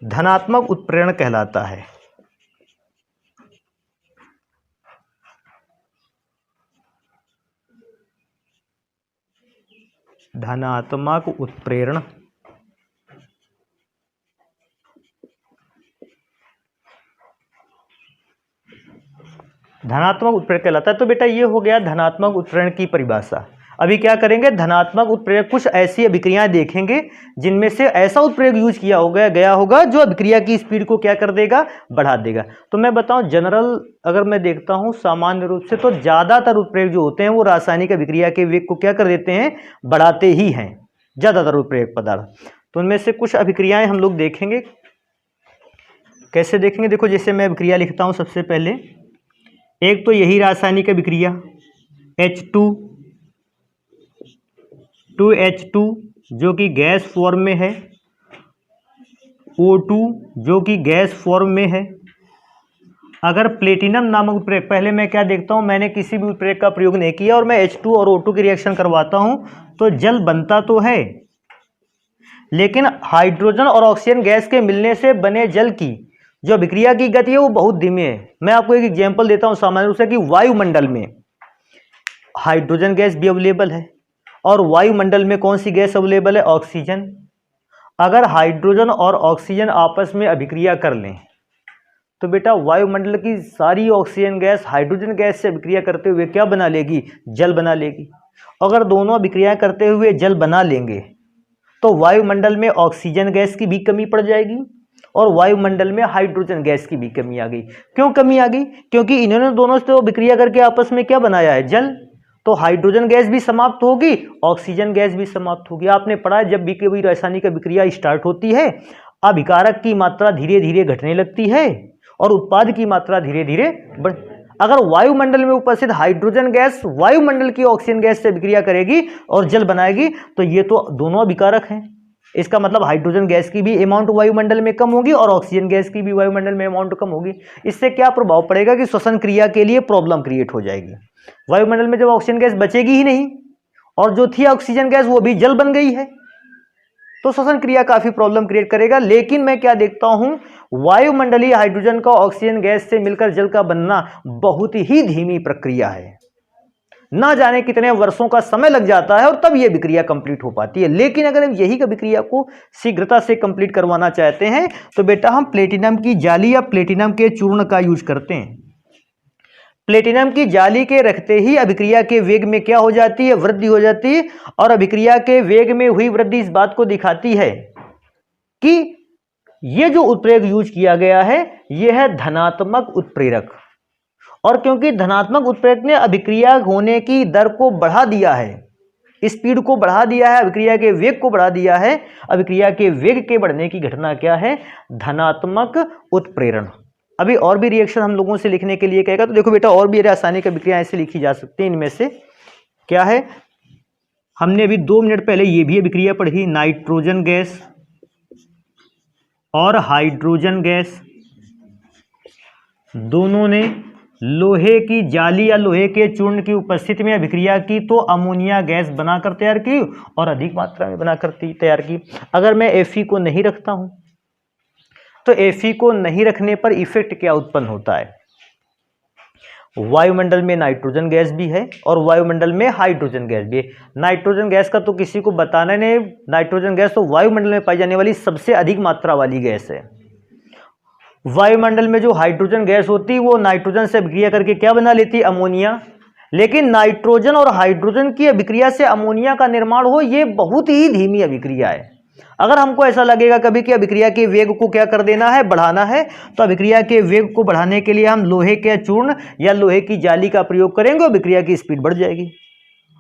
धनात्मक उत्प्रेरण कहलाता है। धनात्मक उत्प्रेरण कहलाता है। तो बेटा ये हो गया धनात्मक उत्प्रेरण की परिभाषा। अभी क्या करेंगे, धनात्मक उत्प्रेरक कुछ ऐसी अभिक्रियाएं देखेंगे जिनमें से ऐसा उत्प्रेरक यूज किया गया होगा जो अभिक्रिया की स्पीड को क्या कर देगा, बढ़ा देगा। तो मैं बताऊं जनरल अगर मैं देखता हूं सामान्य रूप से तो ज्यादातर उत्प्रेरक जो होते हैं वो रासायनिक अभिक्रिया के वेग को क्या कर देते हैं, बढ़ाते ही हैं, ज्यादातर उत्प्रेरक पदार्थ। तो उनमें से कुछ अभिक्रियाएं हम लोग देखेंगे। कैसे देखेंगे, देखो जैसे मैं अभिक्रिया लिखता हूं सबसे पहले, एक तो यही रासायनिक अभिक्रिया H2 जो कि गैस फॉर्म में है, O2 जो कि गैस फॉर्म में है। अगर प्लेटिनम नामक उत्प्रेरक, पहले मैं क्या देखता हूं, मैंने किसी भी उत्प्रेरक का प्रयोग नहीं किया और मैं H2 और O2 की रिएक्शन करवाता हूं तो जल बनता तो है, लेकिन हाइड्रोजन और ऑक्सीजन गैस के मिलने से बने जल की जो अभिक्रिया की गति है वो बहुत धीमी है। मैं आपको एक एग्जांपल देता हूं सामान्य रूप से कि वायुमंडल में हाइड्रोजन गैस भी अवेलेबल है और वायुमंडल में कौन सी गैस अवेलेबल है, ऑक्सीजन। अगर हाइड्रोजन और ऑक्सीजन आपस में अभिक्रिया कर लें तो बेटा वायुमंडल की सारी ऑक्सीजन गैस हाइड्रोजन गैस से अभिक्रिया करते हुए क्या बना लेगी, जल बना लेगी। अगर दोनों अभिक्रिया करते हुए जल बना लेंगे तो वायुमंडल में ऑक्सीजन गैस की भी कमी पड़ जाएगी और वायुमंडल में हाइड्रोजन गैस की भी कमी आ गई। क्यों कमी आ गई, क्योंकि इन्होंने दोनों से अभिक्रिया करके आपस में क्या बनाया है, जल। तो हाइड्रोजन गैस भी समाप्त होगी, ऑक्सीजन गैस भी समाप्त होगी। आपने पढ़ा है जब भी कोई रासायनिक अभिक्रिया स्टार्ट होती है अभिकारक की मात्रा धीरे धीरे घटने लगती है और उत्पाद की मात्रा धीरे धीरे बढ़। अगर वायुमंडल में उपस्थित हाइड्रोजन गैस वायुमंडल की ऑक्सीजन गैस से अभिक्रिया करेगी और जल बनाएगी तो ये तो दोनों अभिकारक हैं। इसका मतलब हाइड्रोजन गैस की भी अमाउंट वायुमंडल में कम होगी और ऑक्सीजन गैस की भी वायुमंडल में अमाउंट कम होगी। इससे क्या प्रभाव पड़ेगा कि श्वसन क्रिया के लिए प्रॉब्लम क्रिएट हो जाएगी। वायुमंडल में जब ऑक्सीजन गैस बचेगी ही नहीं और जो थी ऑक्सीजन गैस वो भी जल बन गई है तो श्वसन क्रिया काफी प्रॉब्लम क्रिएट करेगा। लेकिन मैं क्या देखता हूं, वायुमंडलीय हाइड्रोजन का ऑक्सीजन गैस से मिलकर जल का बनना बहुत ही धीमी प्रक्रिया है। ना जाने कितने वर्षों का समय लग जाता है और तब यह अभिक्रिया कंप्लीट हो पाती है। लेकिन अगर हम यही अभिक्रिया को शीघ्रता से कंप्लीट करवाना चाहते हैं तो बेटा हम प्लेटिनम की जाली या प्लेटिनम के चूर्ण का यूज करते हैं। प्लेटिनम की जाली के रखते ही अभिक्रिया के वेग में क्या हो जाती है, वृद्धि हो जाती है। और अभिक्रिया के वेग में हुई वृद्धि इस बात को दिखाती है कि यह जो उत्प्रेरक यूज किया गया है यह है धनात्मक उत्प्रेरक। और क्योंकि धनात्मक उत्प्रेरक ने अभिक्रिया होने की दर को बढ़ा दिया है, स्पीड को बढ़ा दिया है, अभिक्रिया के वेग को बढ़ा दिया है। अभिक्रिया के वेग के बढ़ने की घटना क्या है, धनात्मक उत्प्रेरण। अभी और भी रिएक्शन हम लोगों से लिखने के लिए कहेगा तो देखो बेटा और भी रासायनिक अभिक्रिया ऐसे लिखी जा सकती है। इनमें से क्या है, हमने अभी 2 मिनट पहले ये भी अभिक्रिया पढ़ी, नाइट्रोजन गैस और हाइड्रोजन गैस दोनों ने लोहे की जाली या लोहे के चूर्ण की उपस्थिति में अभिक्रिया की तो अमोनिया गैस बनाकर तैयार की और अधिक मात्रा में बनाकर तैयार की। अगर मैं Fe को नहीं रखता हूं तो Fe को नहीं रखने पर इफेक्ट क्या उत्पन्न होता है, वायुमंडल में नाइट्रोजन गैस भी है और वायुमंडल में हाइड्रोजन गैस भी है। नाइट्रोजन गैस का तो किसी को बताना नहीं, नाइट्रोजन गैस तो वायुमंडल में पाई जाने वाली सबसे अधिक मात्रा वाली गैस है। वायुमंडल में जो हाइड्रोजन गैस होती है वो नाइट्रोजन से अभिक्रिया करके क्या बना लेती है, अमोनिया। लेकिन नाइट्रोजन और हाइड्रोजन की अभिक्रिया से अमोनिया का निर्माण हो ये बहुत ही धीमी अभिक्रिया है। अगर हमको ऐसा लगेगा कभी कि अभिक्रिया के वेग को क्या कर देना है, बढ़ाना है, तो अभिक्रिया के वेग को बढ़ाने के लिए हम लोहे के चूर्ण या लोहे की जाली का प्रयोग करेंगे, अभिक्रिया की स्पीड बढ़ जाएगी।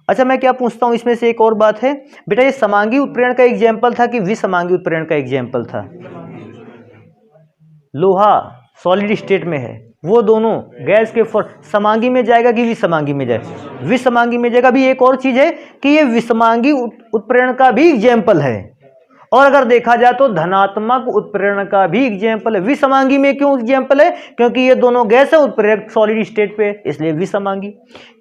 अच्छा मैं क्या पूछता हूं इसमें से एक और बात है बेटा, ये समांगी उत्प्रेरण का एग्जाम्पल था कि विसमांगी उत्प्रेरण का एग्जाम्पल था? लोहा सॉलिड स्टेट में है, वो दोनों गैस के समांगी में जाएगा कि विसमांगी में जाएगा? विसमांगी में जाएगा। भी एक और चीज है कि ये विसमांगी उत्प्रेरण का भी एग्जाम्पल है और अगर देखा जाए तो धनात्मक उत्प्रेरण का भी एग्जाम्पल है। विसमांगी में क्यों एग्जाम्पल है, क्योंकि ये दोनों गैस है, उत्प्रेरक सॉलिड स्टेट पे, इसलिए विसमांगी।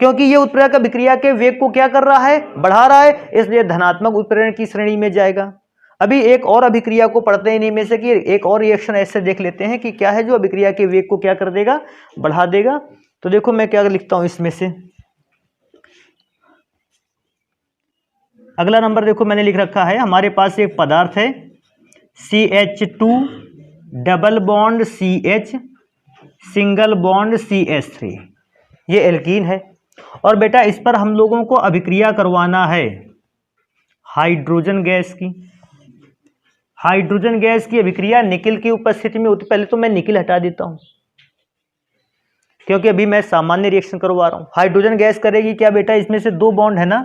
क्योंकि ये उत्प्रेरक अभिक्रिया के वेग को क्या कर रहा है, बढ़ा रहा है, इसलिए धनात्मक उत्प्रेरण की श्रेणी में जाएगा। अभी एक और अभिक्रिया को पढ़ते हैं इन्हीं में से कि एक और रिएक्शन ऐसे देख लेते हैं कि क्या है जो अभिक्रिया के वेग को क्या कर देगा, बढ़ा देगा। तो देखो मैं क्या लिखता हूं इसमें से, अगला नंबर देखो मैंने लिख रखा है, हमारे पास एक पदार्थ है CH2 double bond CH single bond CH3, ये एल्कीन है। और बेटा इस पर हम लोगों को अभिक्रिया करवाना है हाइड्रोजन गैस की। हाइड्रोजन गैस की अभिक्रिया निकिल की उपस्थिति में होती। पहले तो मैं निकिल हटा देता हूं क्योंकि अभी मैं सामान्य रिएक्शन करवा रहा हूं। हाइड्रोजन गैस करेगी क्या बेटा, इसमें से 2 बॉन्ड है ना,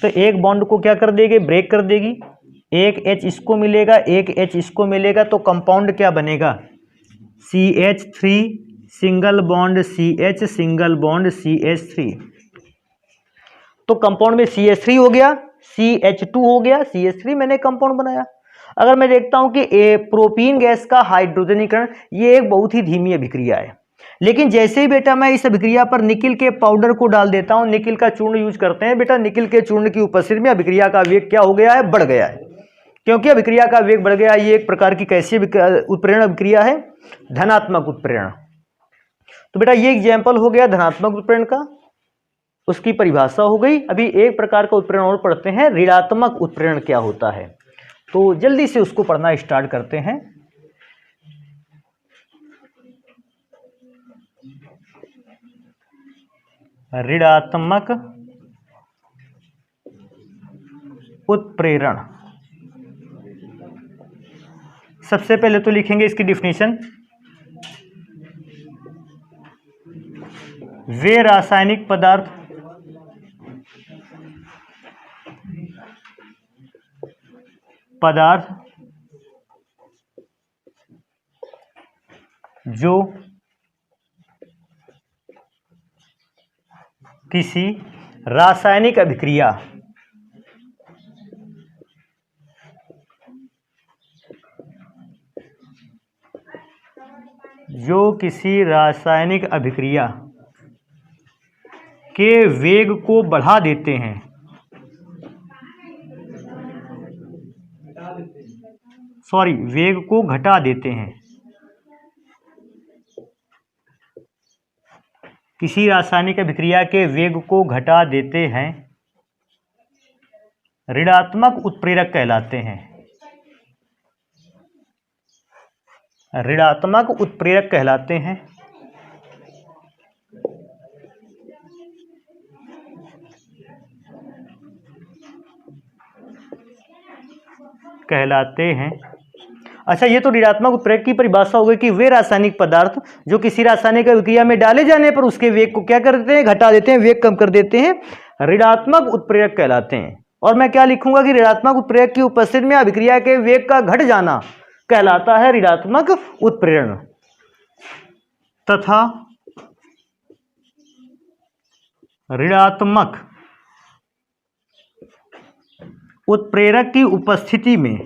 तो एक बॉन्ड को क्या कर देगी, ब्रेक कर देगी। एक H इसको मिलेगा, एक H इसको मिलेगा, तो कंपाउंड क्या बनेगा, CH3 single bond CH single bond CH3। तो कंपाउंड में CH3 हो गया, CH2 हो गया, CH3 मैंने कंपाउंड बनाया। अगर मैं देखता हूं कि प्रोपीन गैस का हाइड्रोजनीकरण ये एक बहुत ही धीमी अभिक्रिया है, लेकिन जैसे ही बेटा मैं इस अभिक्रिया पर निकिल के पाउडर को डाल देता हूं, निकिल का चूर्ण यूज करते हैं बेटा, निकिल के चूर्ण की उपस्थिति में अभिक्रिया का वेग क्या हो गया है, बढ़ गया है। क्योंकि अभिक्रिया का वेग बढ़ गया, ये एक प्रकार की कैसी उत्प्रेरण अभिक्रिया है, धनात्मक उत्प्रेरण। तो बेटा ये एग्जाम्पल हो गया धनात्मक उत्प्रेरण का, उसकी परिभाषा हो गई। अभी एक प्रकार का उत्प्रेरण और पढ़ते हैं, ऋणात्मक उत्प्रेरण क्या होता है, तो जल्दी से उसको पढ़ना स्टार्ट करते हैं। ऋणात्मक उत्प्रेरण, सबसे पहले तो लिखेंगे इसकी डिफिनीशन। वे रासायनिक पदार्थ जो किसी रासायनिक अभिक्रिया के वेग को बढ़ा देते हैं, वेग को घटा देते हैं, किसी रासायनिक अभिक्रिया के वेग को घटा देते हैं, ऋणात्मक उत्प्रेरक कहलाते हैं। ऋणात्मक उत्प्रेरक कहलाते हैं। अच्छा, ये तो ऋणात्मक उत्प्रेरक की परिभाषा हो गई कि वे रासायनिक पदार्थ जो किसी रासायनिक अभिक्रिया में डाले जाने पर उसके वेग को क्या कर देते हैं, घटा देते हैं, वेग कम कर देते हैं, ऋणात्मक उत्प्रेरक कहलाते हैं। और मैं क्या लिखूंगा कि ऋणात्मक उत्प्रेरक की उपस्थिति में अभिक्रिया के वेग का घट जाना कहलाता है ऋणात्मक उत्प्रेरण, तथा ऋणात्मक उत्प्रेरक की उपस्थिति में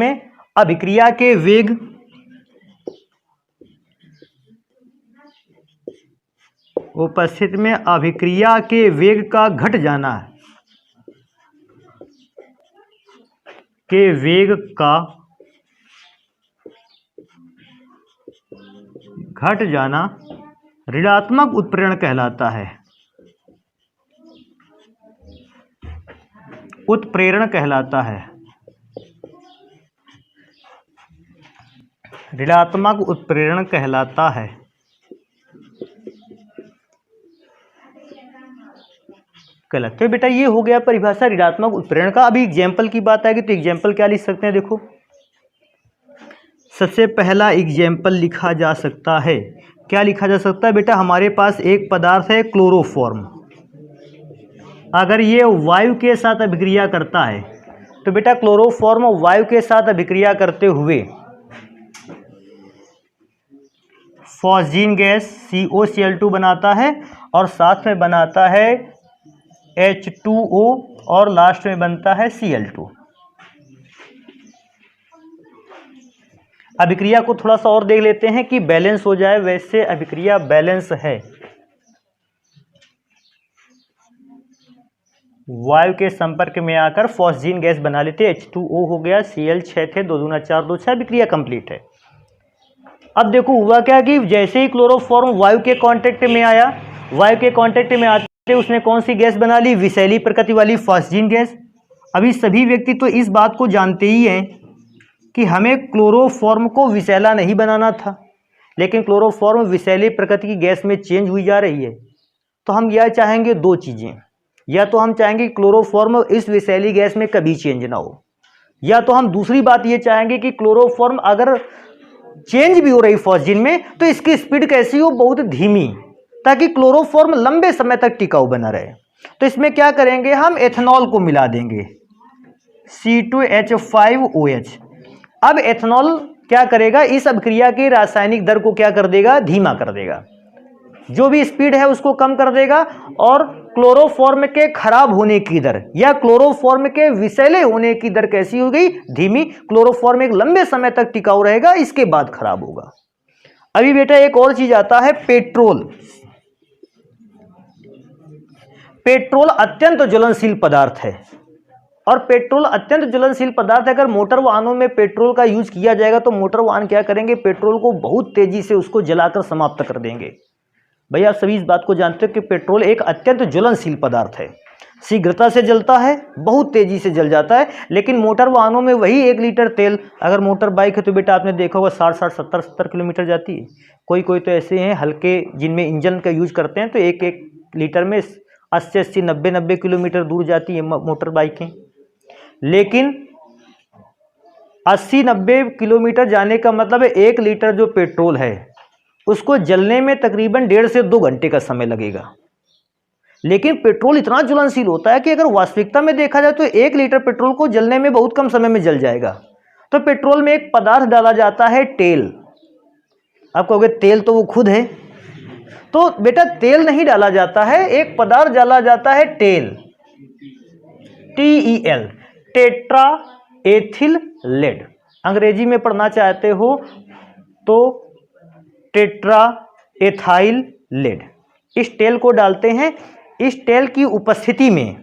अभिक्रिया के वेग का घट जाना, ऋणात्मक उत्प्रेरण कहलाता है, उत्प्रेरण कहलाता है। ऋणात्मक उत्प्रेरण कहलाता है। गलत। तो बेटा ये हो गया परिभाषा ऋणात्मक उत्प्रेरण का। अभी एग्जाम्पल की बात आएगी तो एग्जाम्पल क्या लिख सकते हैं, देखो सबसे पहला एग्जाम्पल लिखा जा सकता है, क्या लिखा जा सकता है बेटा, हमारे पास एक पदार्थ है क्लोरोफॉर्म। अगर ये वायु के साथ अभिक्रिया करता है तो बेटा क्लोरोफॉर्म वायु के साथ अभिक्रिया करते हुए फॉस्जीन गैस COCl2 बनाता है और साथ में बनाता है H2O और लास्ट में बनता है Cl2। अभिक्रिया को थोड़ा सा और देख लेते हैं कि बैलेंस हो जाए। वैसे अभिक्रिया बैलेंस है, वायु के संपर्क में आकर फॉस्जीन गैस बना लेते हैं, H2O हो गया, Cl 6 थे, 2 दूना 4, 2 6, अभिक्रिया कंप्लीट है। अब देखो हुआ क्या कि जैसे ही क्लोरोफॉर्म वायु के कांटेक्ट में आया, वायु के कांटेक्ट में आते उसने कौन सी गैस बना ली, विषैली प्रकृति वाली फॉस्जीन गैस। अभी सभी व्यक्ति तो इस बात को जानते ही हैं कि हमें क्लोरोफॉर्म को विषैला नहीं बनाना था, लेकिन क्लोरोफॉर्म विषैली प्रकृति की गैस में चेंज हुई जा रही है। तो हम यह चाहेंगे दो चीज़ें, या तो हम चाहेंगे कि क्लोरोफॉर्म इस विषैली गैस में कभी चेंज ना हो, या तो हम दूसरी बात ये चाहेंगे कि क्लोरोफॉर्म अगर चेंज भी हो रही फॉस्जीन में तो इसकी स्पीड कैसी हो, बहुत धीमी, ताकि क्लोरोफॉर्म लंबे समय तक टिकाऊ बना रहे। तो इसमें क्या करेंगे, हम एथेनॉल को मिला देंगे, C2H5OH। अब एथेनॉल क्या करेगा, इस अभिक्रिया की रासायनिक दर को क्या कर देगा, धीमा कर देगा, जो भी स्पीड है उसको कम कर देगा, और क्लोरोफॉर्म के खराब होने की दर या क्लोरोफॉर्म के विषैले होने की दर कैसी हो गई, धीमी। क्लोरोफॉर्म एक लंबे समय तक टिकाऊ रहेगा, इसके बाद खराब होगा। अभी बेटा एक और चीज आता है, पेट्रोल। पेट्रोल अत्यंत ज्वलनशील पदार्थ है, और पेट्रोल अत्यंत ज्वलनशील पदार्थ है। अगर मोटर वाहनों में पेट्रोल का यूज किया जाएगा तो मोटर वाहन क्या करेंगे, पेट्रोल को बहुत तेजी से उसको जलाकर समाप्त कर देंगे। भैया आप सभी इस बात को जानते हो कि पेट्रोल एक अत्यंत ज्वलनशील पदार्थ है, शीघ्रता से जलता है, बहुत तेजी से जल जाता है। लेकिन मोटर वाहनों में वही 1 लीटर तेल, अगर मोटर बाइक है तो बेटा आपने देखा होगा 60-60, 70-70 किलोमीटर जाती है। कोई कोई तो ऐसे हैं हल्के जिनमें इंजन का यूज करते हैं तो 1-1 लीटर में 80-80, 90-90 किलोमीटर दूर जाती है मोटर बाइकें। लेकिन 80-90 किलोमीटर जाने का मतलब है 1 लीटर जो पेट्रोल है उसको जलने में तकरीबन 1.5 से 2 घंटे का समय लगेगा। लेकिन पेट्रोल इतना ज्वलनशील होता है कि अगर वास्तविकता में देखा जाए तो 1 लीटर पेट्रोल को जलने में बहुत कम समय में जल जाएगा। तो पेट्रोल में एक पदार्थ डाला जाता है तेल। आप कहोगे तेल तो वो खुद है, तो बेटा तेल नहीं डाला जाता है, एक पदार्थ डाला जाता है TEL, TEL, tetra ethyl lead. अंग्रेजी में पढ़ना चाहते हो तो टेट्रा एथाइल लेड। इस टेल को डालते हैं। इस टेल की उपस्थिति में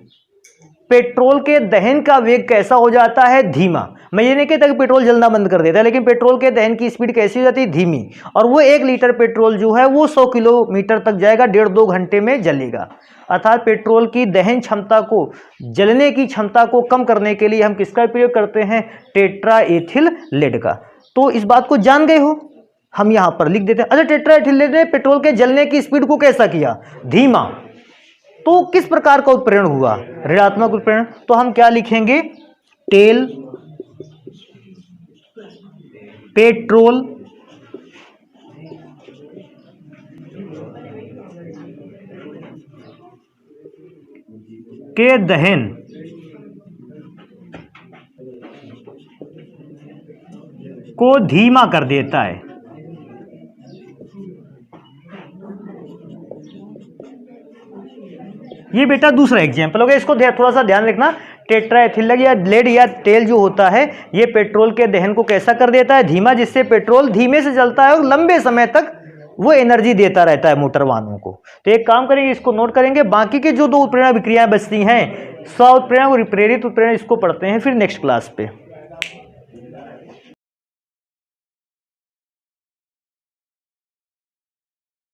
पेट्रोल के दहन का वेग कैसा हो जाता है, धीमा। मैं ये नहीं कहता कि पेट्रोल जलना बंद कर देता है, लेकिन पेट्रोल के दहन की स्पीड कैसी हो जाती है, धीमी। और वो 1 लीटर पेट्रोल जो है वो 100 किलोमीटर तक जाएगा, 1.5-2 घंटे में जलेगा। अर्थात पेट्रोल की दहन क्षमता को, जलने की क्षमता को कम करने के लिए हम किसका प्रयोग करते हैं, टेट्राएथिल लेड का। तो इस बात को जान गए हो, हम यहां पर लिख देते हैं। अच्छा, टेट्राएथिल लेड ने पेट्रोल के जलने की स्पीड को कैसा किया, धीमा। तो किस प्रकार का उत्प्रेरण हुआ, ऋणात्मक उत्प्रेरण। तो हम क्या लिखेंगे, टेल पेट्रोल के दहन को धीमा कर देता है। ये बेटा दूसरा एग्जाम्पल हो गया, इसको थोड़ा सा ध्यान रखना। टेट्राएथिल या लेड या तेल जो होता है ये पेट्रोल के दहन को कैसा कर देता है, धीमा, जिससे पेट्रोल धीमे से जलता है और लंबे समय तक वो एनर्जी देता रहता है मोटर वाहनों को। तो एक काम करेंगे, इसको नोट करेंगे। बाकी के जो 2 उत्प्रेरण विक्रियाएं बचती हैं, स्व उत्प्रेरण और प्रेरित उत्प्रेरण, इसको पढ़ते हैं फिर नेक्स्ट क्लास पे।